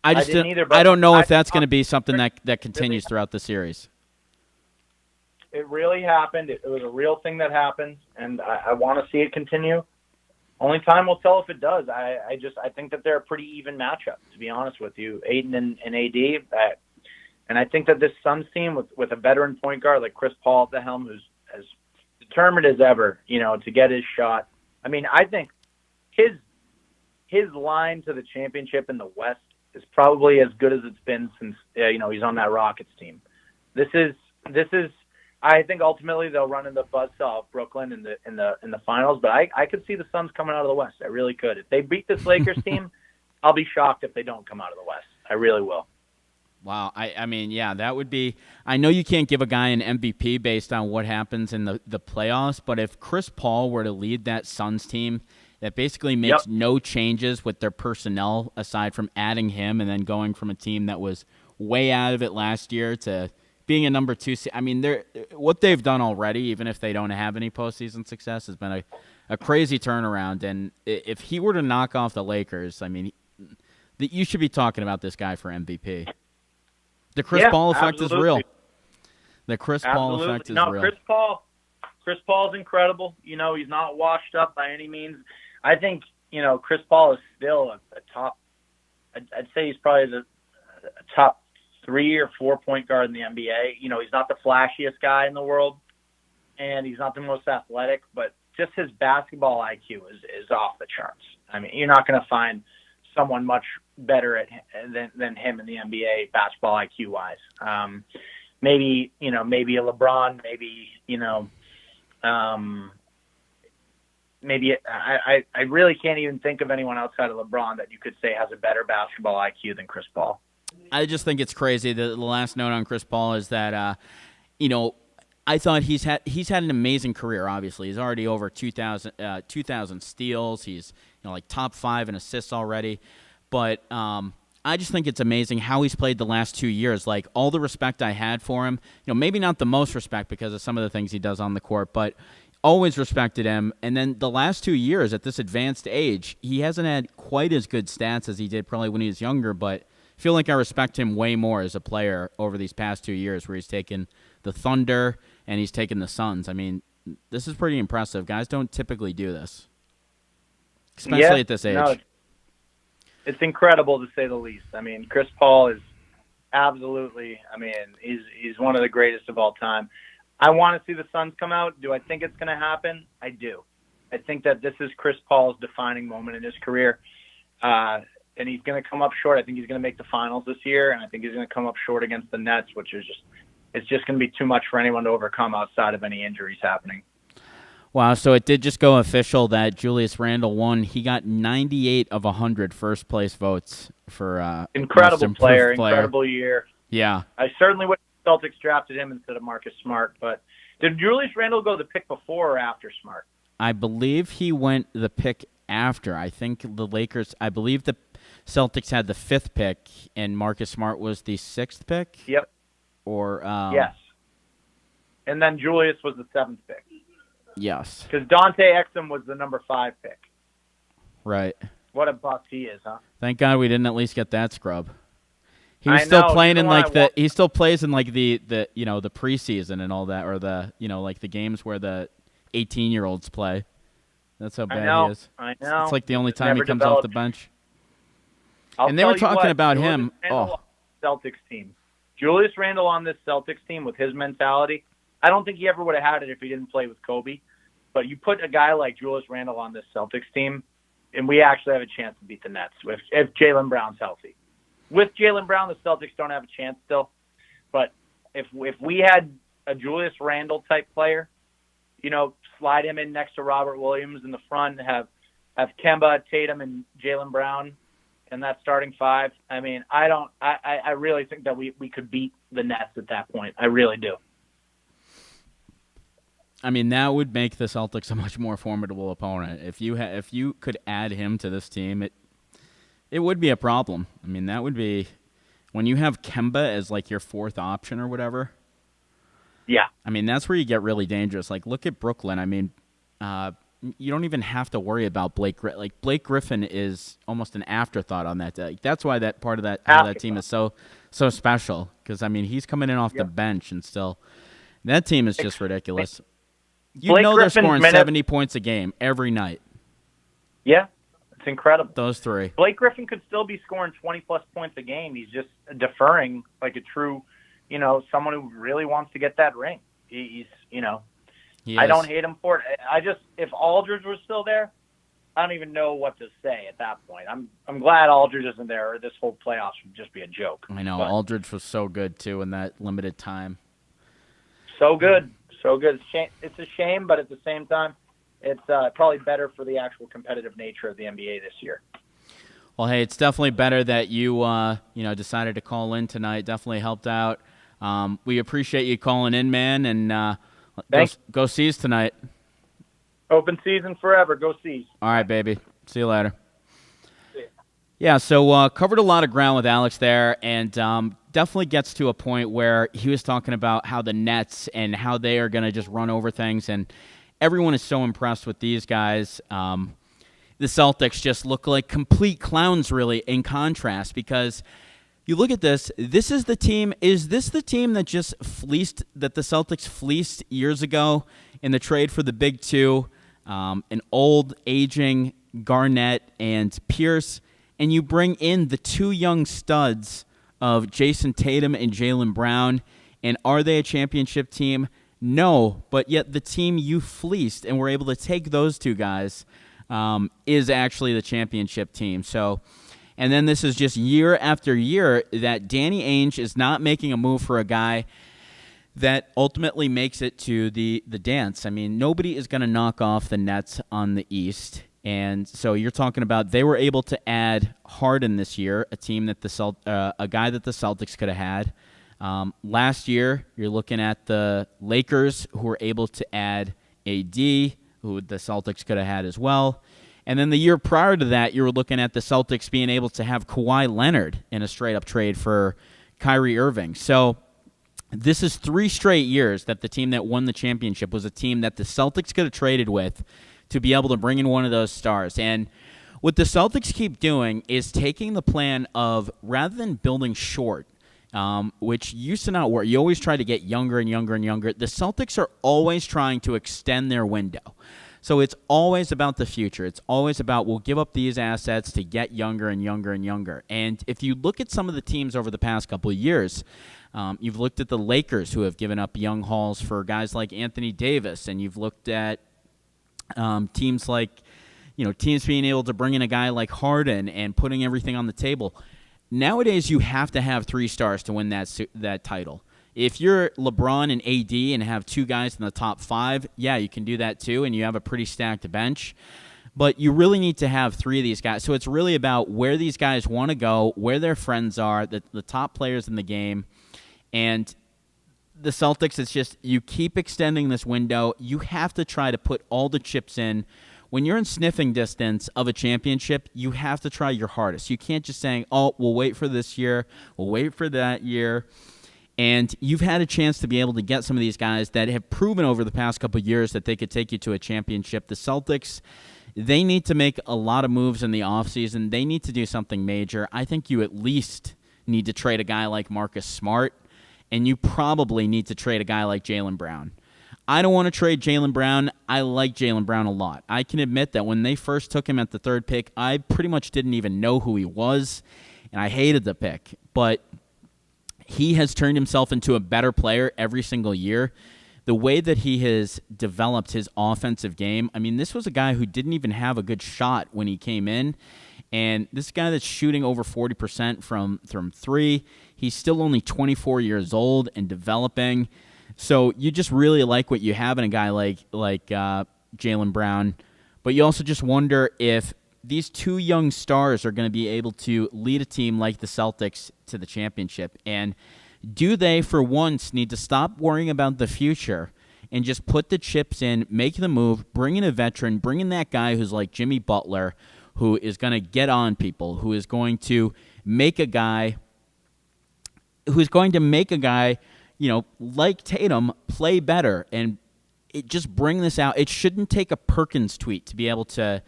I don't know if that's going to be something that continues throughout the series. It really happened. It was a real thing that happened, and I want to see it continue. Only time will tell if it does. I think that they're a pretty even matchup, to be honest with you, Ayton and AD. And I think that this Suns team with a veteran point guard like Chris Paul at the helm, who's as determined as ever, to get his shot. I think his line to the championship in the West is probably as good as it's been since he's on that Rockets team. This is. I think ultimately they'll run into the buzzsaw of Brooklyn in the finals, but I could see the Suns coming out of the West. I really could. If they beat this Lakers team, I'll be shocked if they don't come out of the West. I really will. Wow. That would be – I know you can't give a guy an MVP based on what happens in the playoffs, but if Chris Paul were to lead that Suns team that basically makes no changes with their personnel aside from adding him and then going from a team that was way out of it last year to being a number 2 seed, what they've done already, even if they don't have any postseason success, has been a crazy turnaround. And if he were to knock off the Lakers, you should be talking about this guy for MVP. The Chris Paul effect is real. The Chris Paul effect is real. Chris Paul's incredible. He's not washed up by any means. I think, Chris Paul is still a top – I'd say he's probably a top 3 or 4 point guard in the NBA. He's not the flashiest guy in the world, and he's not the most athletic, but just his basketball IQ is off the charts. You're not going to find someone much better than him in the NBA basketball IQ wise. Maybe a LeBron, I really can't even think of anyone outside of LeBron that you could say has a better basketball IQ than Chris Paul. I just think it's crazy. The last note on Chris Paul is that, I thought he's had an amazing career. Obviously, he's already over 2,000 steals. He's top 5 in assists already. But I just think it's amazing how he's played the last 2 years. Like, all the respect I had for him, maybe not the most respect because of some of the things he does on the court, but always respected him. And then the last 2 years at this advanced age, he hasn't had quite as good stats as he did probably when he was younger, but I feel like I respect him way more as a player over these past 2 years where he's taken the Thunder and he's taken the Suns. I mean, this is pretty impressive. Guys don't typically do this, especially at this age. No, it's incredible to say the least. I mean, Chris Paul is absolutely, he's one of the greatest of all time. I want to see the Suns come out. Do I think it's going to happen? I do. I think that this is Chris Paul's defining moment in his career. And he's going to come up short. I think he's going to make the finals this year, and I think he's going to come up short against the Nets, which is it's just going to be too much for anyone to overcome outside of any injuries happening. Wow, so it did just go official that Julius Randle won. He got 98 of 100 first-place votes for incredible player, incredible year. Yeah. I certainly wish the Celtics drafted him instead of Marcus Smart, but did Julius Randle go the pick before or after Smart? I believe he went the pick after. I think the Celtics had the 5th pick, and Marcus Smart was the 6th pick? Yep. Or yes. And then Julius was the 7th pick. Yes. Because Dante Exum was the number 5 pick. Right. What a bust he is, huh? Thank God we didn't at least get that scrub. He still playing in he still plays in like the preseason and all that, or the like the games where the 18-year-olds play. That's how bad he is. I know. It's like the only time he comes off the bench. And they were talking about him. Celtics team. Julius Randle on this Celtics team with his mentality, I don't think he ever would have had it if he didn't play with Kobe. But you put a guy like Julius Randle on this Celtics team, and we actually have a chance to beat the Nets if Jaylen Brown's healthy. With Jaylen Brown, the Celtics don't have a chance still. But if we had a Julius Randle type player, slide him in next to Robert Williams in the front, have Kemba, Tatum, and Jaylen Brown in that starting 5. I mean, I really think that we could beat the Nets at that point. I really do. I mean, that would make the Celtics a much more formidable opponent. If you could add him to this team, it would be a problem. I mean, that would be when you have Kemba as like your 4th option or whatever. Yeah. I mean, that's where you get really dangerous. Like, look at Brooklyn. I mean, you don't even have to worry about Blake Griffin. Like, Blake Griffin is almost an afterthought on that day. That's why that part of that team is so special. Because, I mean, he's coming in off the bench and still. That team is just ridiculous. They're scoring 70 points a game every night. Yeah. It's incredible. Those 3. Blake Griffin could still be scoring 20-plus points a game. He's just deferring like a true, someone who really wants to get that ring. He's. I don't hate him for it. If Aldridge was still there, I don't even know what to say at that point. I'm glad Aldridge isn't there, or this whole playoffs would just be a joke. I know. But Aldridge was so good, too, in that limited time. So good. So good. It's a shame, but at the same time, it's probably better for the actual competitive nature of the NBA this year. Well, hey, it's definitely better that you decided to call in tonight. Definitely helped out. We appreciate you calling in, man, and go Seas tonight. Open season forever. Go Seas. All right, baby. See you later. See ya. Yeah, so covered a lot of ground with Alex there, and definitely gets to a point where he was talking about how the Nets and how they are going to just run over things, and everyone is so impressed with these guys. The Celtics just look like complete clowns, really, in contrast, because you look at this. This is the team. Is this the team that the Celtics fleeced years ago in the trade for the big 2, an old, aging Garnett and Pierce, and you bring in the 2 young studs of Jason Tatum and Jaylen Brown, and are they a championship team? No, but yet the team you fleeced and were able to take those 2 guys is actually the championship team. So, and then this is just year after year that Danny Ainge is not making a move for a guy that ultimately makes it to the dance. I mean, nobody is going to knock off the Nets on the East. And so you're talking about they were able to add Harden this year, a team that a guy that the Celtics could have had. Last year, you're looking at the Lakers, who were able to add AD, who the Celtics could have had as well. And then the year prior to that, you were looking at the Celtics being able to have Kawhi Leonard in a straight-up trade for Kyrie Irving. So this is 3 straight years that the team that won the championship was a team that the Celtics could have traded with to be able to bring in one of those stars. And what the Celtics keep doing is taking the plan of, rather than building short, which used to not work, you always try to get younger and younger and younger. The Celtics are always trying to extend their window. So it's always about the future. It's always about, we'll give up these assets to get younger and younger and younger. And if you look at some of the teams over the past couple of years, you've looked at the Lakers, who have given up young hauls for guys like Anthony Davis, and you've looked at teams like, teams being able to bring in a guy like Harden and putting everything on the table. Nowadays, you have to have 3 stars to win that title. If you're LeBron and AD and have 2 guys in the top 5, yeah, you can do that too, and you have a pretty stacked bench. But you really need to have 3 of these guys. So it's really about where these guys want to go, where their friends are, the top players in the game. And the Celtics, it's just, you keep extending this window. You have to try to put all the chips in. When you're in sniffing distance of a championship, you have to try your hardest. You can't just say, oh, we'll wait for this year, we'll wait for that year. And you've had a chance to be able to get some of these guys that have proven over the past couple of years that they could take you to a championship. The Celtics, they need to make a lot of moves in the offseason. They need to do something major. I think you at least need to trade a guy like Marcus Smart, and you probably need to trade a guy like Jaylen Brown. I don't want to trade Jaylen Brown. I like Jaylen Brown a lot. I can admit that when they first took him at the 3rd pick, I pretty much didn't even know who he was, and I hated the pick. But he has turned himself into a better player every single year. The way that he has developed his offensive game, I mean, this was a guy who didn't even have a good shot when he came in, and this guy that's shooting over 40% from 3, he's still only 24 years old and developing. So you just really like what you have in a guy like Jaylen Brown, but you also just wonder if these 2 young stars are going to be able to lead a team like the Celtics to the championship. And do they, for once, need to stop worrying about the future and just put the chips in, make the move, bring in a veteran, bring in that guy who's like Jimmy Butler, who is going to get on people, who is going to make a guy like Tatum play better, and it just bring this out. It shouldn't take a Perkins tweet to be able to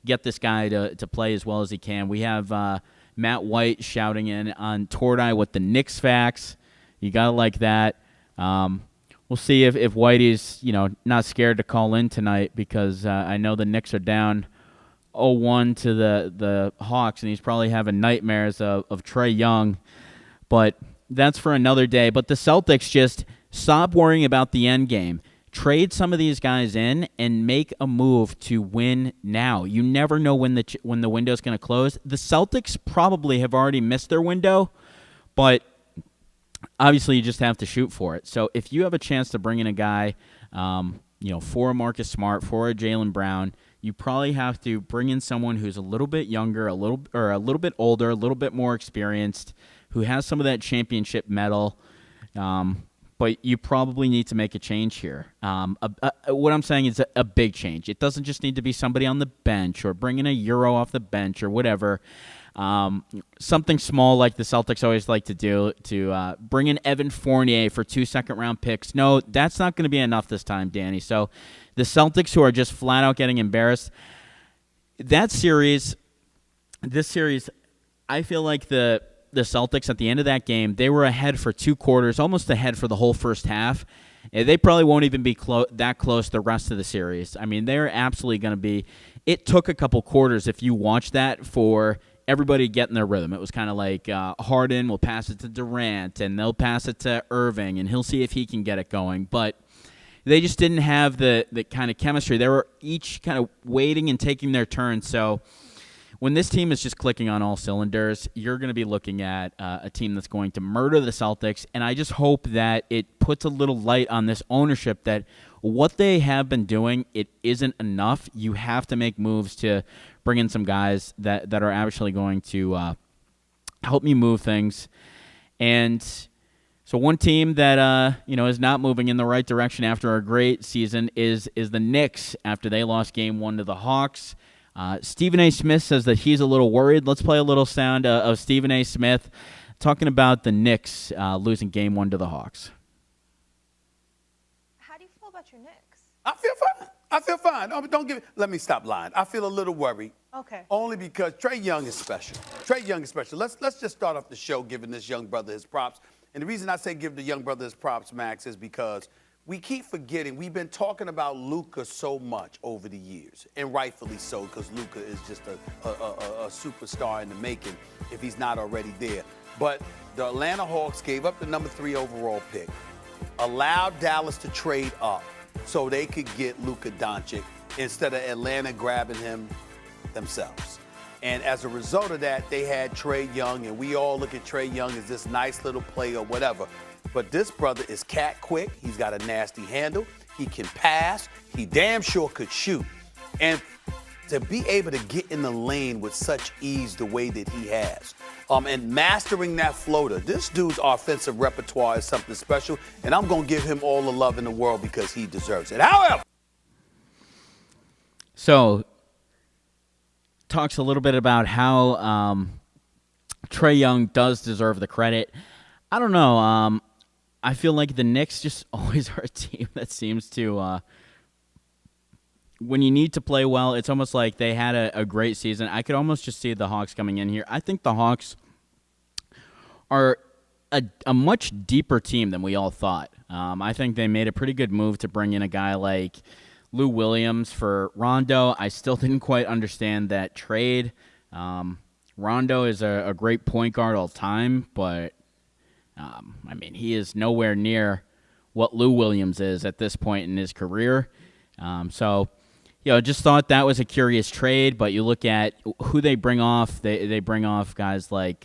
get this guy to play as well as he can. We have Matt White shouting in on Tordai with the Knicks facts. You got to like that. We'll see if Whitey's not scared to call in tonight, because I know the Knicks are down 0-1 to the Hawks, and he's probably having nightmares of Trae Young. But that's for another day. But the Celtics just stop worrying about the end game. Trade some of these guys in and make a move to win now. You never know when the window's going to close. The Celtics probably have already missed their window, but obviously you just have to shoot for it. So if you have a chance to bring in a guy, for a Marcus Smart, for a Jaylen Brown, you probably have to bring in someone who's a little bit younger, a little bit older, a little bit more experienced, who has some of that championship medal. But you probably need to make a change here. What I'm saying is a big change. It doesn't just need to be somebody on the bench or bringing a Euro off the bench or whatever. Something small like the Celtics always like to do, to bring in Evan Fournier for 2 second-round picks. No, that's not going to be enough this time, Danny. So the Celtics, who are just flat out getting embarrassed, this series, I feel like the Celtics at the end of that game, they were ahead for 2 quarters, almost ahead for the whole first half. And they probably won't even be that close the rest of the series. I mean, they're absolutely going to be. It took a couple quarters, if you watch that, for everybody to get in their rhythm. It was kind of like Harden will pass it to Durant, and they'll pass it to Irving, and he'll see if he can get it going. But they just didn't have the kind of chemistry. They were each kind of waiting and taking their turn. So when this team is just clicking on all cylinders, you're going to be looking at a team that's going to murder the Celtics, and I just hope that it puts a little light on this ownership that what they have been doing, it isn't enough. You have to make moves to bring in some guys that are actually going to help me move things. And so one team that is not moving in the right direction after a great season is the Knicks after they lost Game 1 to the Hawks. Stephen A. Smith says that he's a little worried. Let's play a little sound of Stephen A. Smith talking about the Knicks losing Game 1 to the Hawks. How do you feel about your Knicks? I feel fine. Let me stop lying. I feel a little worried. Okay. Only because Trae Young is special. Trae Young is special. Let's just start off the show giving this young brother his props. And the reason I say give the young brother his props, Max, is because we keep forgetting. We've been talking about Luka so much over the years, and rightfully so, because Luka is just a superstar in the making if he's not already there. But the Atlanta Hawks gave up the number 3 overall pick, allowed Dallas to trade up so they could get Luka Doncic instead of Atlanta grabbing him themselves. And as a result of that, they had Trae Young, and we all look at Trae Young as this nice little player or whatever. But this brother is cat quick. He's got a nasty handle. He can pass. He damn sure could shoot. And to be able to get in the lane with such ease the way that he has, and mastering that floater, this dude's offensive repertoire is something special, and I'm going to give him all the love in the world because he deserves it. However, so talks a little bit about how Trae Young does deserve the credit. I don't know. I feel like the Knicks just always are a team that seems to, when you need to play well, it's almost like they had a great season. I could almost just see the Hawks coming in here. I think the Hawks are a much deeper team than we all thought. I think they made a pretty good move to bring in a guy like Lou Williams for Rondo. I still didn't quite understand that trade. Rondo is a great point guard all time, but I mean, he is nowhere near what Lou Williams is at this point in his career. So, just thought that was a curious trade, but you look at who they bring off. They bring off guys like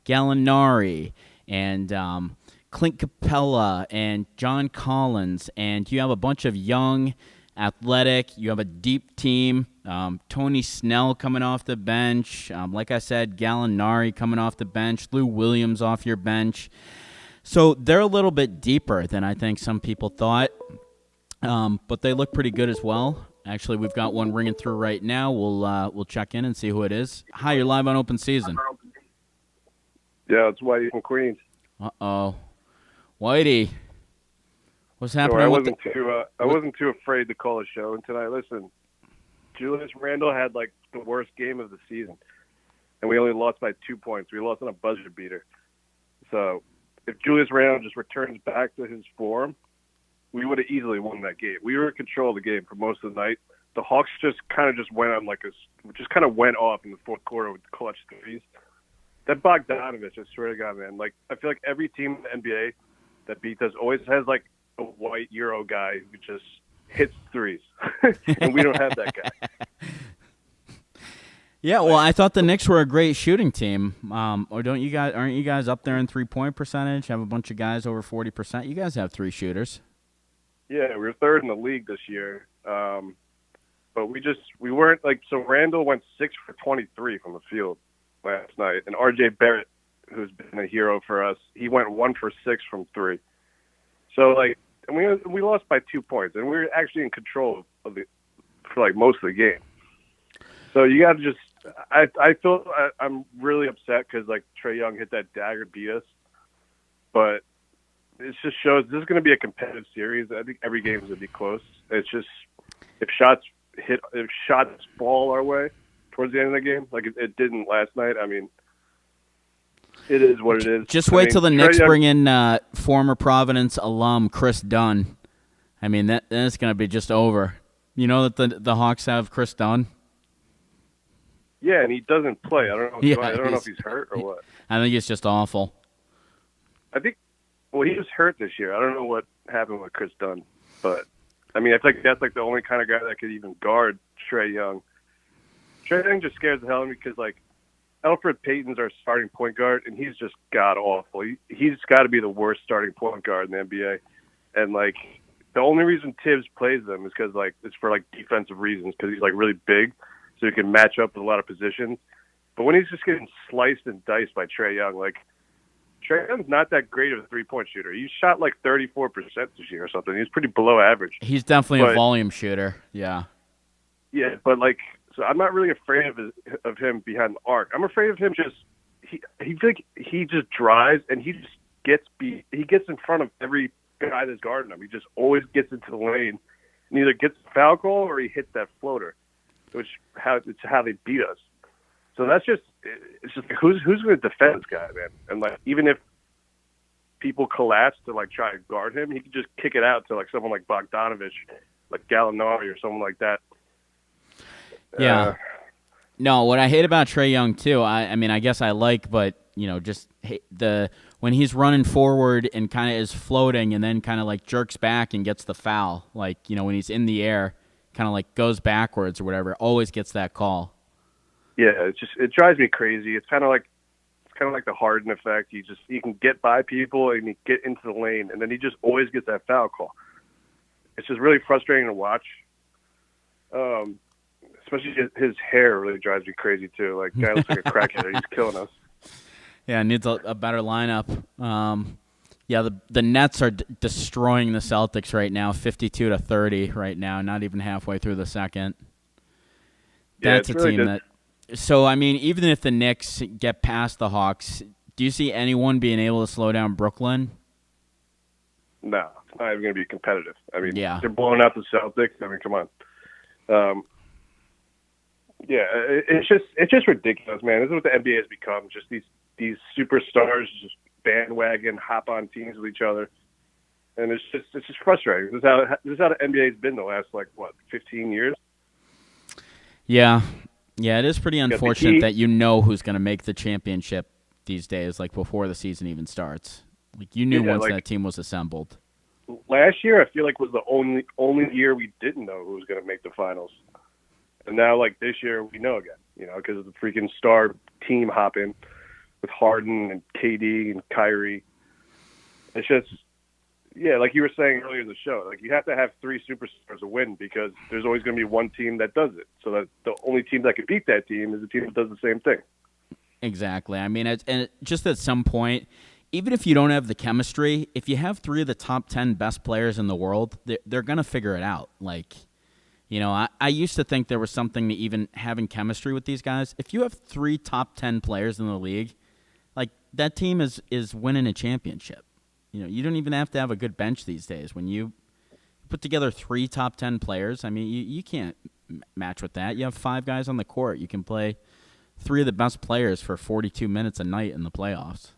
Gallinari and Clint Capella and John Collins, and you have a bunch of young, athletic, you have a deep team. Tony Snell coming off the bench. Like I said, Gallinari coming off the bench. Lou Williams off your bench. So they're a little bit deeper than I think some people thought. But they look pretty good as well. Actually, we've got one ringing through right now. We'll check in and see who it is. Hi, you're live on Open Season. Yeah, it's Whitey from Queens. Uh-oh. Whitey. What's happening? I wasn't too afraid to call a show. And tonight, listen, Julius Randle had like the worst game of the season, and we only lost by 2 points. We lost on a buzzer beater. So if Julius Randle just returns back to his form, we would have easily won that game. We were in control of the game for most of the night. The Hawks just went off in the fourth quarter with clutch threes. That Bogdanovich, I swear to God, man. Like, I feel like every team in the NBA that beats us always has like a white Euro guy who just hits threes, and we don't have that guy. Yeah, well, I thought the Knicks were a great shooting team. Or aren't you guys up there in 3-point percentage? Have a bunch of guys over 40%. You guys have 3 shooters. Yeah, we were third in the league this year. But we weren't like, so Randall went 6 for 23 from the field last night, and RJ Barrett, who's been a hero for us, he went 1 for 6 from 3. So like, and we lost by 2 points, and we were actually in control of for like most of the game. So you got to just, I'm really upset because like Trae Young hit that dagger, beat us, but it just shows this is going to be a competitive series. I think every game is going to be close. It's just if shots fall our way towards the end of the game, like it didn't last night. I mean, it is what it is. Just wait till the Knicks bring in former Providence alum Chris Dunn. I mean, that's going to be just over. You know that the Hawks have Chris Dunn? Yeah, and he doesn't play. I don't know. Yeah, I don't know if he's hurt or what. I think it's just awful. I think, well, he was hurt this year. I don't know what happened with Chris Dunn, but I mean, I think that's like the only kind of guy that could even guard Trae Young. Trae Young just scares the hell out of me because like Elfrid Payton's our starting point guard, and he's just god awful. He's got to be the worst starting point guard in the NBA, and like the only reason Tibbs plays them is because like it's for like defensive reasons because he's like really big, so he can match up with a lot of positions. But when he's just getting sliced and diced by Trae Young, like Trae Young's not that great of a three-point shooter. He shot like 34% this year or something. He's pretty below average. He's definitely a volume shooter. Yeah. Yeah, but like So I'm not really afraid of him behind the arc. I'm afraid of him just he just drives and he just gets in front of every guy that's guarding him. He just always gets into the lane and either gets a foul call or he hits that floater, it's how they beat us. So it's just like, who's going to defend this guy, man? And like even if people collapse to like try to guard him, he can just kick it out to like someone like Bogdanovich, like Gallinari or someone like that. Yeah. No, what I hate about Trae Young too, I mean, I guess I like, but just when he's running forward and kind of is floating and then kind of like jerks back and gets the foul, like when he's in the air, kind of like goes backwards or whatever, always gets that call. Yeah, it drives me crazy. It's kind of like the Harden effect. He can get by people and he get into the lane, and then he just always gets that foul call. It's just really frustrating to watch. Especially his hair really drives me crazy too. Like, guy looks like a crackhead. He's killing us. Yeah, needs a better lineup. The Nets are destroying the Celtics right now, 52-30 right now, not even halfway through the second. That's a team that... So, I mean, even if the Knicks get past the Hawks, do you see anyone being able to slow down Brooklyn? No, it's not even going to be competitive. I mean, yeah. They're blowing out the Celtics. I mean, come on. Yeah, it's just ridiculous, man. This is what the NBA has become. Just these superstars just bandwagon hop on teams with each other, and it's just frustrating. This is how the NBA has been the last 15 years. Yeah, it is pretty unfortunate that who's going to make the championship these days, like before the season even starts. Like you knew once that team was assembled. Last year, I feel like was the only year we didn't know who was going to make the finals. And now, like this year, we know again, because of the freaking star team hopping with Harden and KD and Kyrie. It's just, like you were saying earlier in the show, like you have to have three superstars to win because there's always going to be one team that does it. So that the only team that could beat that team is the team that does the same thing. Exactly. I mean, just at some point, even if you don't have the chemistry, if you have three of the top 10 best players in the world, they're going to figure it out. Like, I used to think there was something to even having chemistry with these guys. If you have three top 10 players in the league, like that team is winning a championship. You don't even have to have a good bench these days. When you put together three top 10 players, I mean, you can't match with that. You have five guys on the court. You can play three of the best players for 42 minutes a night in the playoffs.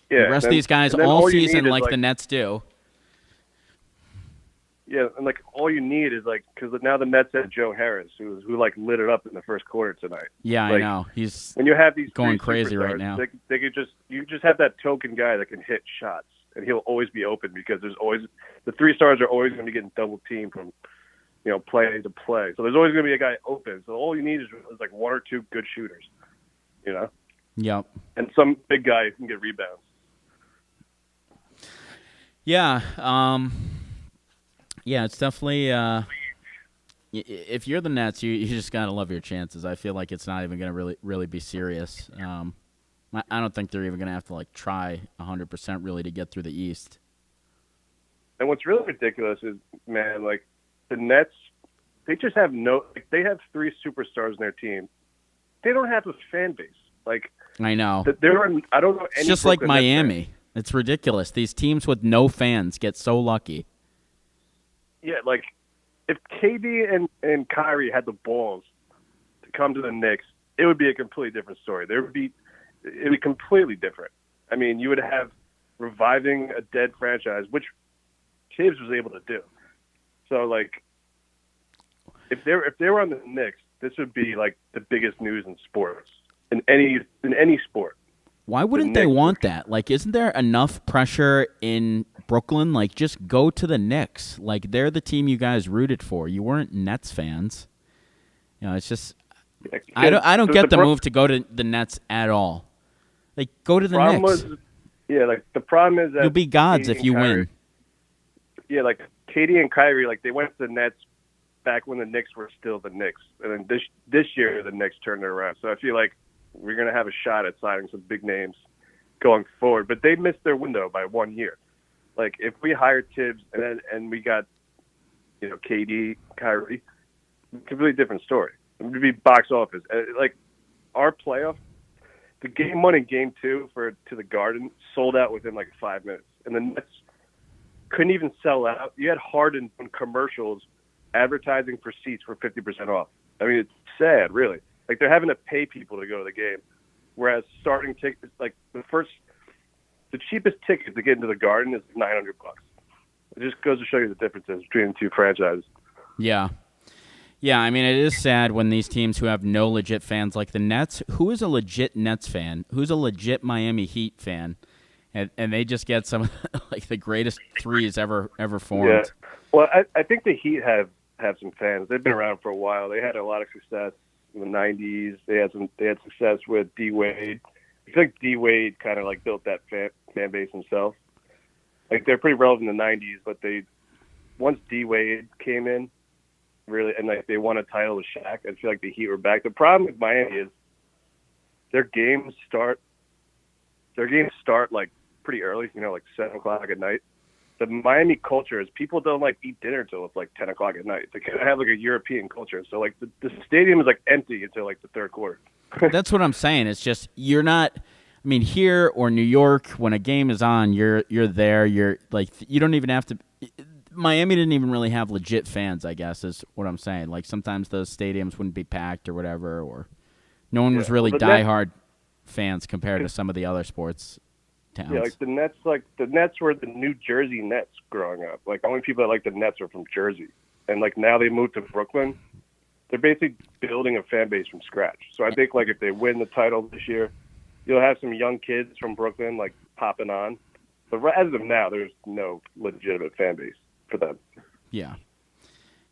Yeah, the rest of these guys all season like the Nets do. Yeah, and all you need is because now the Nets have Joe Harris, who lit it up in the first quarter tonight. Yeah, I know. He's when you have these going crazy right now. They could you just have that token guy that can hit shots, and he'll always be open because there's always the three stars are always going to be getting double teamed from play to play. So there's always going to be a guy open. So all you need is one or two good shooters, Yep. And some big guy who can get rebounds. Yeah. Yeah, it's definitely if you're the Nets, you just gotta love your chances. I feel like it's not even gonna really be serious. I don't think they're even gonna have to try 100% really to get through the East. And what's really ridiculous is, man, the Nets, they just have they have three superstars in their team. They don't have a fan base. I know. I don't know. It's just like Miami. It's ridiculous. These teams with no fans get so lucky. Yeah, if KD and Kyrie had the balls to come to the Knicks, it would be a completely different story. It would be completely different. I mean, you would have reviving a dead franchise, which Tibbs was able to do. So, if they were on the Knicks, this would be the biggest news in sports in any sport. Why wouldn't they want that? Isn't there enough pressure in Brooklyn? Just go to the Knicks. They're the team you guys rooted for. You weren't Nets fans. It's just I don't get the move to go to the Nets at all. Go to the Knicks. The problem is that you'll be gods if you win. Yeah, KD and Kyrie, they went to the Nets back when the Knicks were still the Knicks, and then this year the Knicks turned it around. So I feel like we're going to have a shot at signing some big names going forward. But they missed their window by 1 year. If we hired Tibbs and we got, KD, Kyrie, completely different story. It would be box office. Like our playoff, the game 1 and game 2 to the Garden sold out within like 5 minutes, and the Nets couldn't even sell out. You had Harden on commercials advertising for seats for 50% off. I mean, it's sad, really. Like they're having to pay people to go to the game, whereas starting tickets, like the cheapest ticket to get into the Garden is $900. It just goes to show you the differences between the two franchises. Yeah. Yeah, I mean, it is sad when these teams who have no legit fans, like the Nets, who is a legit Nets fan? Who's a legit Miami Heat fan? And they just get some of like the greatest threes ever formed. Yeah. Well, I think the Heat have some fans. They've been around for a while. They had a lot of success in the 90s. They had success with D Wade. I feel like D Wade kind of like built that fan base himself. Like they're pretty relevant in the 90s, but once D Wade came in, really, and like they won a title with Shaq, I feel like the Heat were back. The problem with Miami is their games start like pretty early, like 7:00 at night. The Miami culture is people don't like eat dinner till it's like 10:00 at night. They kind of have like a European culture, so like the stadium is like empty until like the third quarter. That's what I'm saying. It's just you're not. I mean, here or New York, when a game is on, you're there. You're like you don't even have to. Miami didn't even really have legit fans, I guess, is what I'm saying. Like sometimes those stadiums wouldn't be packed or whatever, or no one was really diehard fans compared to some of the other sports towns. Yeah, like the Nets were the New Jersey Nets growing up. Like only people that like the Nets are from Jersey, and like now they moved to Brooklyn. They're basically building a fan base from scratch. So I think like if they win the title this year, you'll have some young kids from Brooklyn like popping on. But as of now, there's no legitimate fan base for them. Yeah.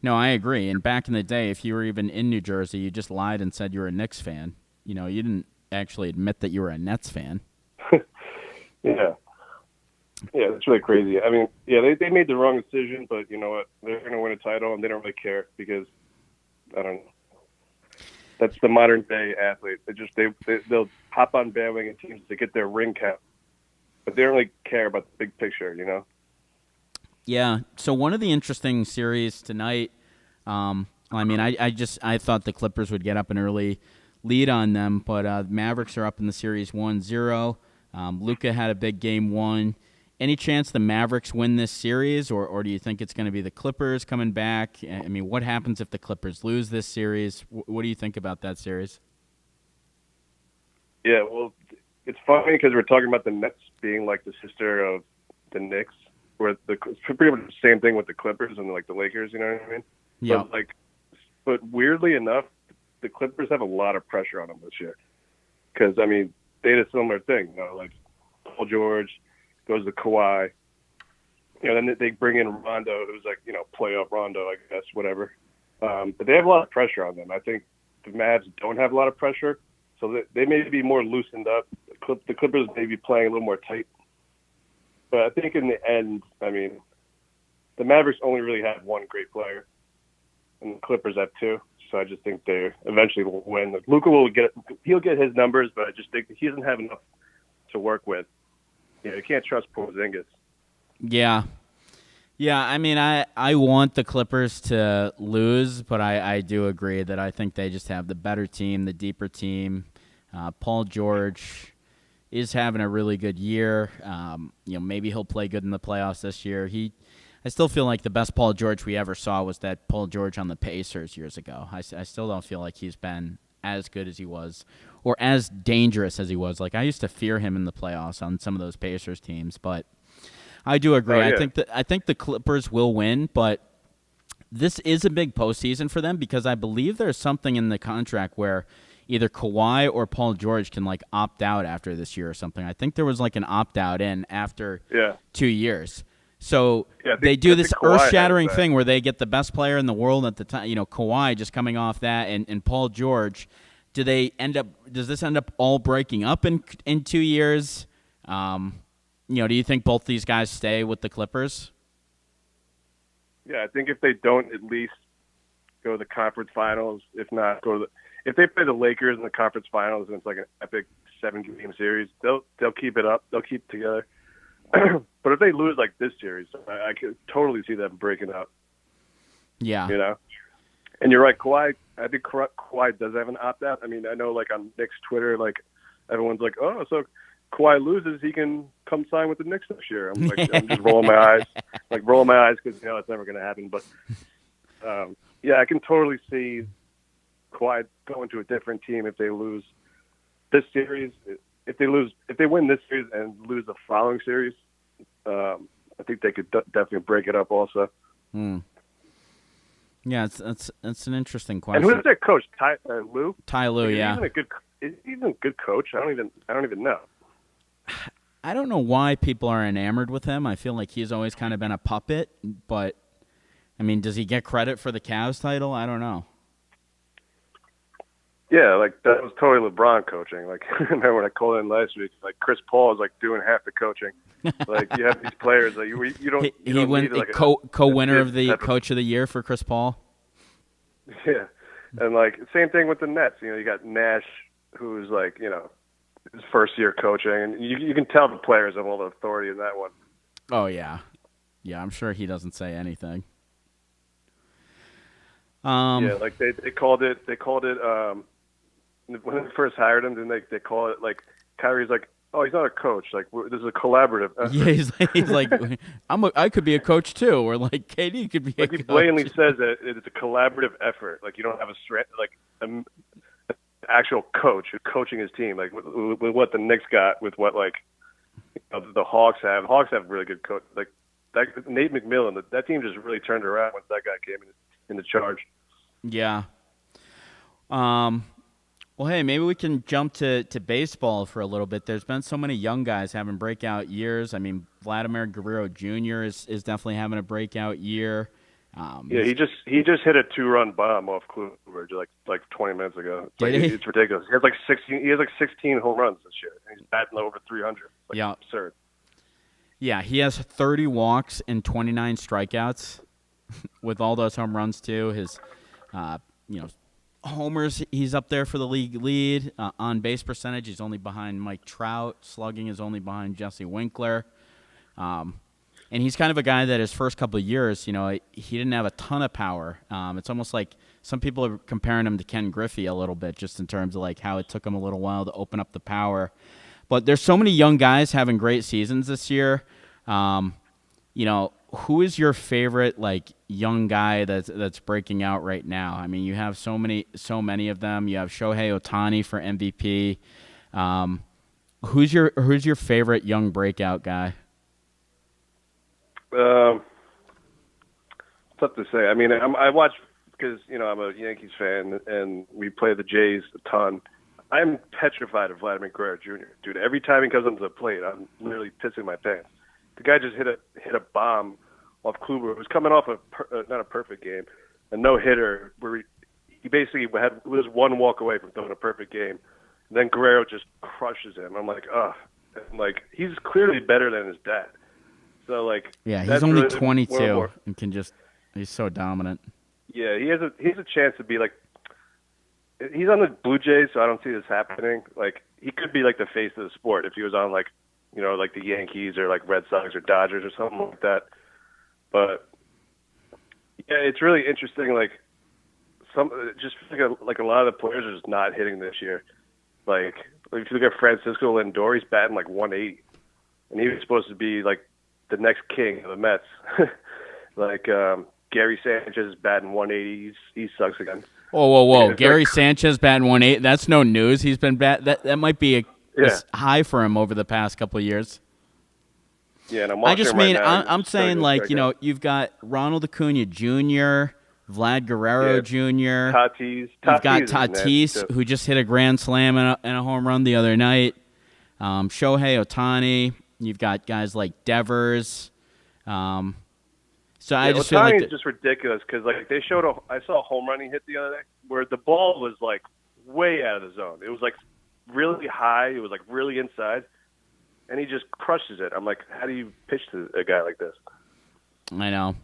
No, I agree. And back in the day, if you were even in New Jersey, you just lied and said you were a Knicks fan. You didn't actually admit that you were a Nets fan. Yeah. Yeah, that's really crazy. I mean, yeah, they made the wrong decision, but you know what? They're going to win a title, and they don't really care because, I don't know. That's the modern day athlete. They'll hop on bandwagon teams to get their ring count, but they don't really care about the big picture, Yeah. So one of the interesting series tonight, I mean, I thought the Clippers would get up an early lead on them, but Mavericks are up in the series 1-0. Luka had a big game 1. Any chance the Mavericks win this series, or do you think it's going to be the Clippers coming back? I mean, what happens if the Clippers lose this series? What do you think about that series? Yeah, well, it's funny because we're talking about the Nets being like the sister of the Knicks, where it's pretty much the same thing with the Clippers and like the Lakers, you know what I mean? Yeah. But weirdly enough, the Clippers have a lot of pressure on them this year. Because, I mean, they had a similar thing, like Paul George goes to Kawhi. Then they bring in Rondo, who's like, playoff Rondo, I guess, whatever. But they have a lot of pressure on them. I think the Mavs don't have a lot of pressure, so they may be more loosened up. The Clippers may be playing a little more tight. But I think in the end, I mean, the Mavericks only really have one great player, and the Clippers have two. So I just think they eventually will win. Luka he'll get his numbers, but I just think he doesn't have enough to work with. You can't trust Porzingis. Yeah. Yeah, I mean, I want the Clippers to lose, but I do agree that I think they just have the better team, the deeper team. Paul George is having a really good year. Maybe he'll play good in the playoffs this year. I still feel like the best Paul George we ever saw was that Paul George on the Pacers years ago. I still don't feel like he's been as good as he was or as dangerous as he was. Like, I used to fear him in the playoffs on some of those Pacers teams, but I do agree. Oh, yeah. I think the Clippers will win, but this is a big postseason for them because I believe there's something in the contract where either Kawhi or Paul George can like opt out after this year or something. I think there was like an opt out in after 2 years. So they do this earth-shattering thing where they get the best player in the world at the time. Kawhi just coming off that, and Paul George. Does this end up all breaking up in 2 years? Do you think both these guys stay with the Clippers? Yeah, I think if they don't at least go to the conference finals, if not if they play the Lakers in the conference finals and it's like an epic 7-game series, they'll keep it up. They'll keep it together. But if they lose like this series, I could totally see them breaking up. Yeah. And you're right, Kawhi. I think Kawhi does have an opt out. I mean, I know like on Knicks Twitter, like everyone's like, "Oh, so Kawhi loses, he can come sign with the Knicks next year." I'm like, I'm just rolling my eyes because it's never going to happen. But yeah, I can totally see Kawhi going to a different team if they lose this series. If they win this series and lose the following series, I think they could definitely break it up also. Yeah, it's an interesting question. And who's their coach? Lue? Ty Lue, yeah. Is he even a good coach? I don't even know. I don't know why people are enamored with him. I feel like he's always kind of been a puppet, but I mean, does he get credit for the Cavs title? I don't know. Yeah, like that was totally LeBron coaching. Like remember when I called in last week? Like Chris Paul is like doing half the coaching. Like you have these players like you don't. He went like co-winner of the Coach of the Year for Chris Paul. Yeah, and like same thing with the Nets. You got Nash, who's like his first year coaching, and you can tell the players have all the authority in that one. Oh yeah, I'm sure he doesn't say anything. Yeah, like they called it when they first hired him. Then they call it like Kyrie's like, oh, he's not a coach. Like this is a collaborative effort. Yeah, he's like I could be a coach too, or like KD could be. Like he blatantly says that it's a collaborative effort. Like you don't have an actual coach who's coaching his team. Like with what the Knicks got, with what the Hawks have. Hawks have really good coach. Like Nate McMillan. That team just really turned around once that guy came into charge. Yeah. Well, hey, maybe we can jump to baseball for a little bit. There's been so many young guys having breakout years. I mean, Vladimir Guerrero Jr. is definitely having a breakout year. Yeah, he just hit a 2-run bomb off Kluber like 20 minutes ago. It's ridiculous. He has like 16 home runs this year. And he's batting over 300. Yeah, absurd. Yeah, he has 30 walks and 29 strikeouts with all those home runs too. His homers, he's up there for the league lead. On base percentage, he's only behind Mike Trout. Slugging is only behind Jesse Winkler. And he's kind of a guy that his first couple of years, he didn't have a ton of power. It's almost like some people are comparing him to Ken Griffey a little bit, just in terms of like how it took him a little while to open up the power. But there's so many young guys having great seasons this year. Who is your favorite young guy that's breaking out right now? I mean, you have so many of them. You have Shohei Ohtani for MVP. Who's your favorite young breakout guy? Tough to say. I mean, I watch because I'm a Yankees fan and we play the Jays a ton. I'm petrified of Vladimir Guerrero Jr. Dude, every time he comes onto the plate, I'm literally pissing my pants. The guy just hit a bomb off Kluber, who's coming off not a perfect game, a no-hitter where he basically was one walk away from throwing a perfect game. And then Guerrero just crushes him. I'm like, ugh. And, he's clearly better than his dad. So, yeah, he's only 22 and he's so dominant. Yeah, he has a chance to be he's on the Blue Jays, so I don't see this happening. He could be the face of the sport if he was on the Yankees or Red Sox or Dodgers or something like that. But yeah, it's really interesting. A lot of the players are just not hitting this year. If you look at Francisco Lindor, he's batting 180, and he was supposed to be the next king of the Mets. Gary Sanchez is batting 180. He sucks again. Whoa! Yeah, Gary Sanchez batting 180. That's no news. He's been that might be a high for him over the past couple of years. Yeah, and I'm saying you've got Ronald Acuna Jr., Vlad Guerrero Jr. Tatis. You've got Tatis, who just hit a grand slam and a home run the other night. Shohei Ohtani. You've got guys like Devers. So I just feel Ohtani is just ridiculous because they showed I saw a home run he hit the other day where the ball was way out of the zone. It was really high. It was really inside. And he just crushes it. I'm like, how do you pitch to a guy like this? I know.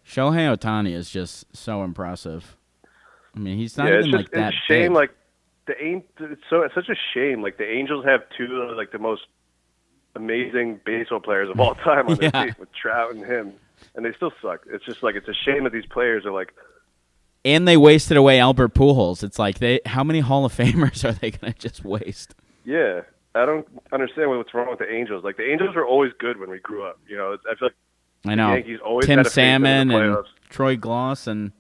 Shohei Ohtani is just so impressive. I mean, he's not even that it's a shame, big. It's such a shame. The Angels have two of the most amazing baseball players of all time on their team with Trout and him, and they still suck. It's just it's a shame that these players are And they wasted away Albert Pujols. It's like how many Hall of Famers are they going to just waste? Yeah, I don't understand what's wrong with the Angels. Like, the Angels were always good when we grew up. I feel like I know. the Yankees always Tim had a face in the Salmon and playoffs. Troy Gloss and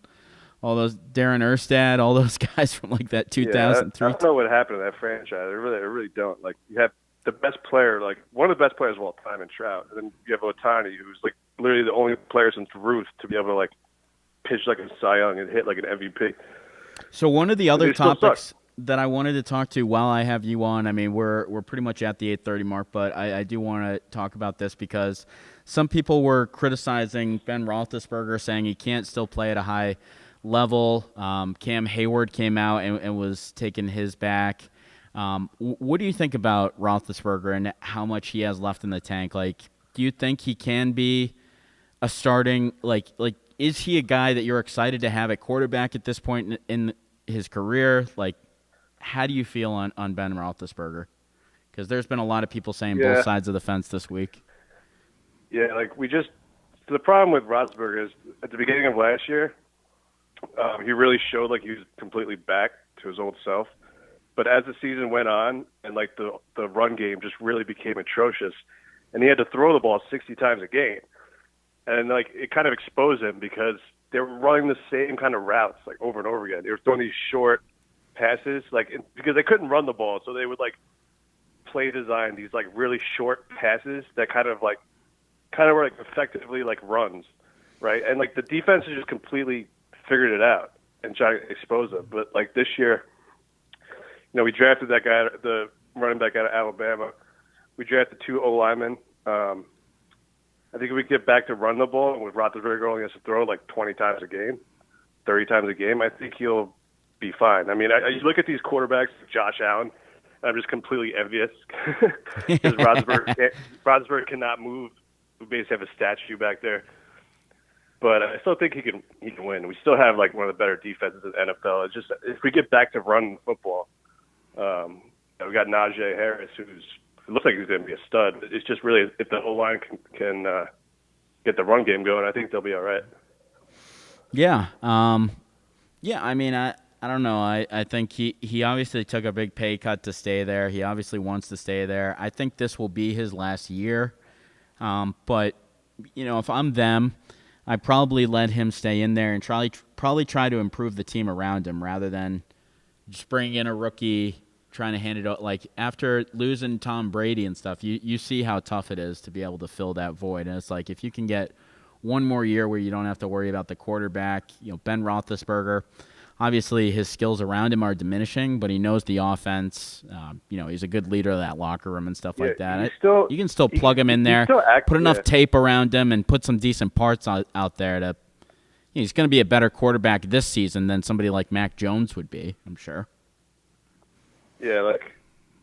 all those Darren Erstad, all those guys from like that 2003. I don't know what happened to that franchise. I really don't. Like, you have the best player, like one of the best players of all time in Trout, and then you have Ohtani, who's like literally the only player since Ruth to be able to like pitch like a Cy Young and hit like an MVP. So one of the other They still topics that I wanted to talk to while I have you on, I mean, we're pretty much at the 8:30 mark, but I do want to talk about this because some people were criticizing Ben Roethlisberger, saying he can't still play at a high level. Cam Hayward came out and was taking his back. What do you think about Roethlisberger and how much he has left in the tank? Like, do you think he can be a starting, like is he a guy that you're excited to have at quarterback at this point in his career? Like, how do you feel on Ben Roethlisberger? Because there's been a lot of people saying both sides of the fence this week. Yeah, like the problem with Roethlisberger is at the beginning of last year, he really showed like he was completely back to his old self. But as the season went on and like the run game just really became atrocious, and he had to throw the ball 60 times a game. And like it kind of exposed him because they were running the same kind of routes like over and over again. They were throwing these short passes because they couldn't run the ball, so they would like play design these like really short passes that kind of were like effectively like runs, right? And like the defense has just completely figured it out and tried to expose them. But like this year, we drafted that guy, the running back out of Alabama. We drafted 2 O-linemen. I think if we get back to run the ball, with Roethlisberger only has to throw like 20 times a game, 30 times a game, I think he'll be fine. I mean, you look at these quarterbacks, Josh Allen, and I'm just completely envious because Roethlisberger cannot move. We basically have a statue back there. But I still think he can win. We still have like one of the better defenses in the NFL. It's just if we get back to running football, we got Najee Harris, it looks like he's going to be a stud. It's just really if the O-line can get the run game going, I think they'll be all right. Yeah. I mean, I don't know. I think he obviously took a big pay cut to stay there. He obviously wants to stay there. I think this will be his last year. But, if I'm them, I probably let him stay in there and probably try to improve the team around him rather than just bring in a rookie trying to hand it out. Like, after losing Tom Brady and stuff, you see how tough it is to be able to fill that void. And it's like if you can get one more year where you don't have to worry about the quarterback, Ben Roethlisberger, obviously his skills around him are diminishing, but he knows the offense. He's a good leader of that locker room and stuff like that. You can still plug him in there, put enough tape around him, and put some decent parts out there to. He's going to be a better quarterback this season than somebody like Mac Jones would be, I'm sure. Yeah, like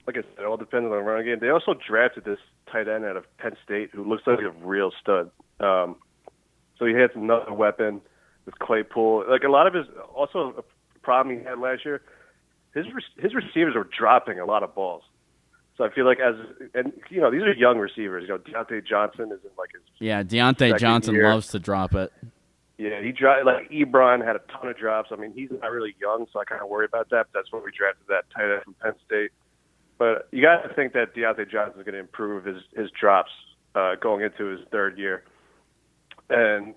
I said, it all depends on the run game. They also drafted this tight end out of Penn State who looks like a real stud. So he has another weapon with Claypool. Like a lot of also a problem he had last year, his receivers were dropping a lot of balls. So I feel like these are young receivers. Deontay Johnson is in like his Deontay Johnson year. Loves to drop it. Yeah, he dropped like Ebron had a ton of drops. I mean, he's not really young, so I kind of worry about that. But that's why we drafted that tight end from Penn State. But you got to think that Deontay Johnson is going to improve his drops going into his third year. And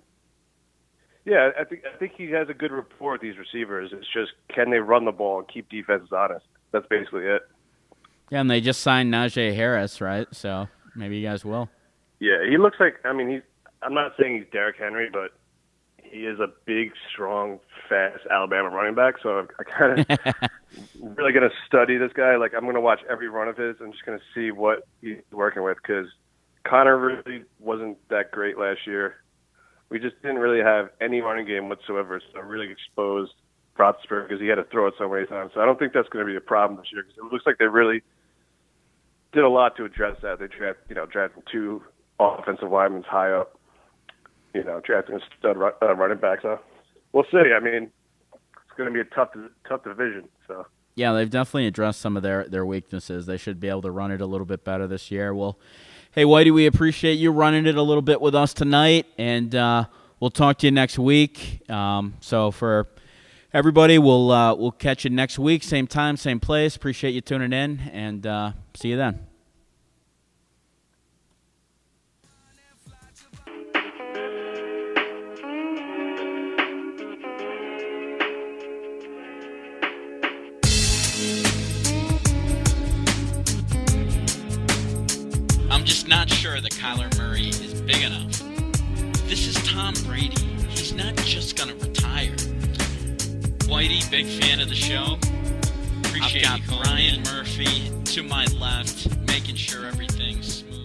yeah, I think he has a good rapport with these receivers. It's just can they run the ball and keep defenses honest? That's basically it. Yeah, and they just signed Najee Harris, right? So maybe you guys will. Yeah, he looks like. I mean, I'm not saying he's Derrick Henry, but he is a big, strong, fast Alabama running back. So I kind of really going to study this guy. Like I'm going to watch every run of his. I'm just going to see what he's working with because Connor really wasn't that great last year. We just didn't really have any running game whatsoever. So it really exposed Roethlisberger because he had to throw it so many times. So I don't think that's going to be a problem this year because it looks like they really did a lot to address that. They drafted 2 offensive linemen high up. Drafting a stud running back. So we'll see. I mean, it's going to be a tough division. So yeah, they've definitely addressed some of their weaknesses. They should be able to run it a little bit better this year. Well, hey, Whitey, we appreciate you running it a little bit with us tonight, and we'll talk to you next week. So for Everybody, we'll catch you next week, same time, same place. Appreciate you tuning in, and see you then. I'm just not sure that Kyler Murray is big enough. This is Tom Brady. He's not just going to retire. Whitey, big fan of the show. Appreciate you, Bryan Murphy to my left, making sure everything's smooth.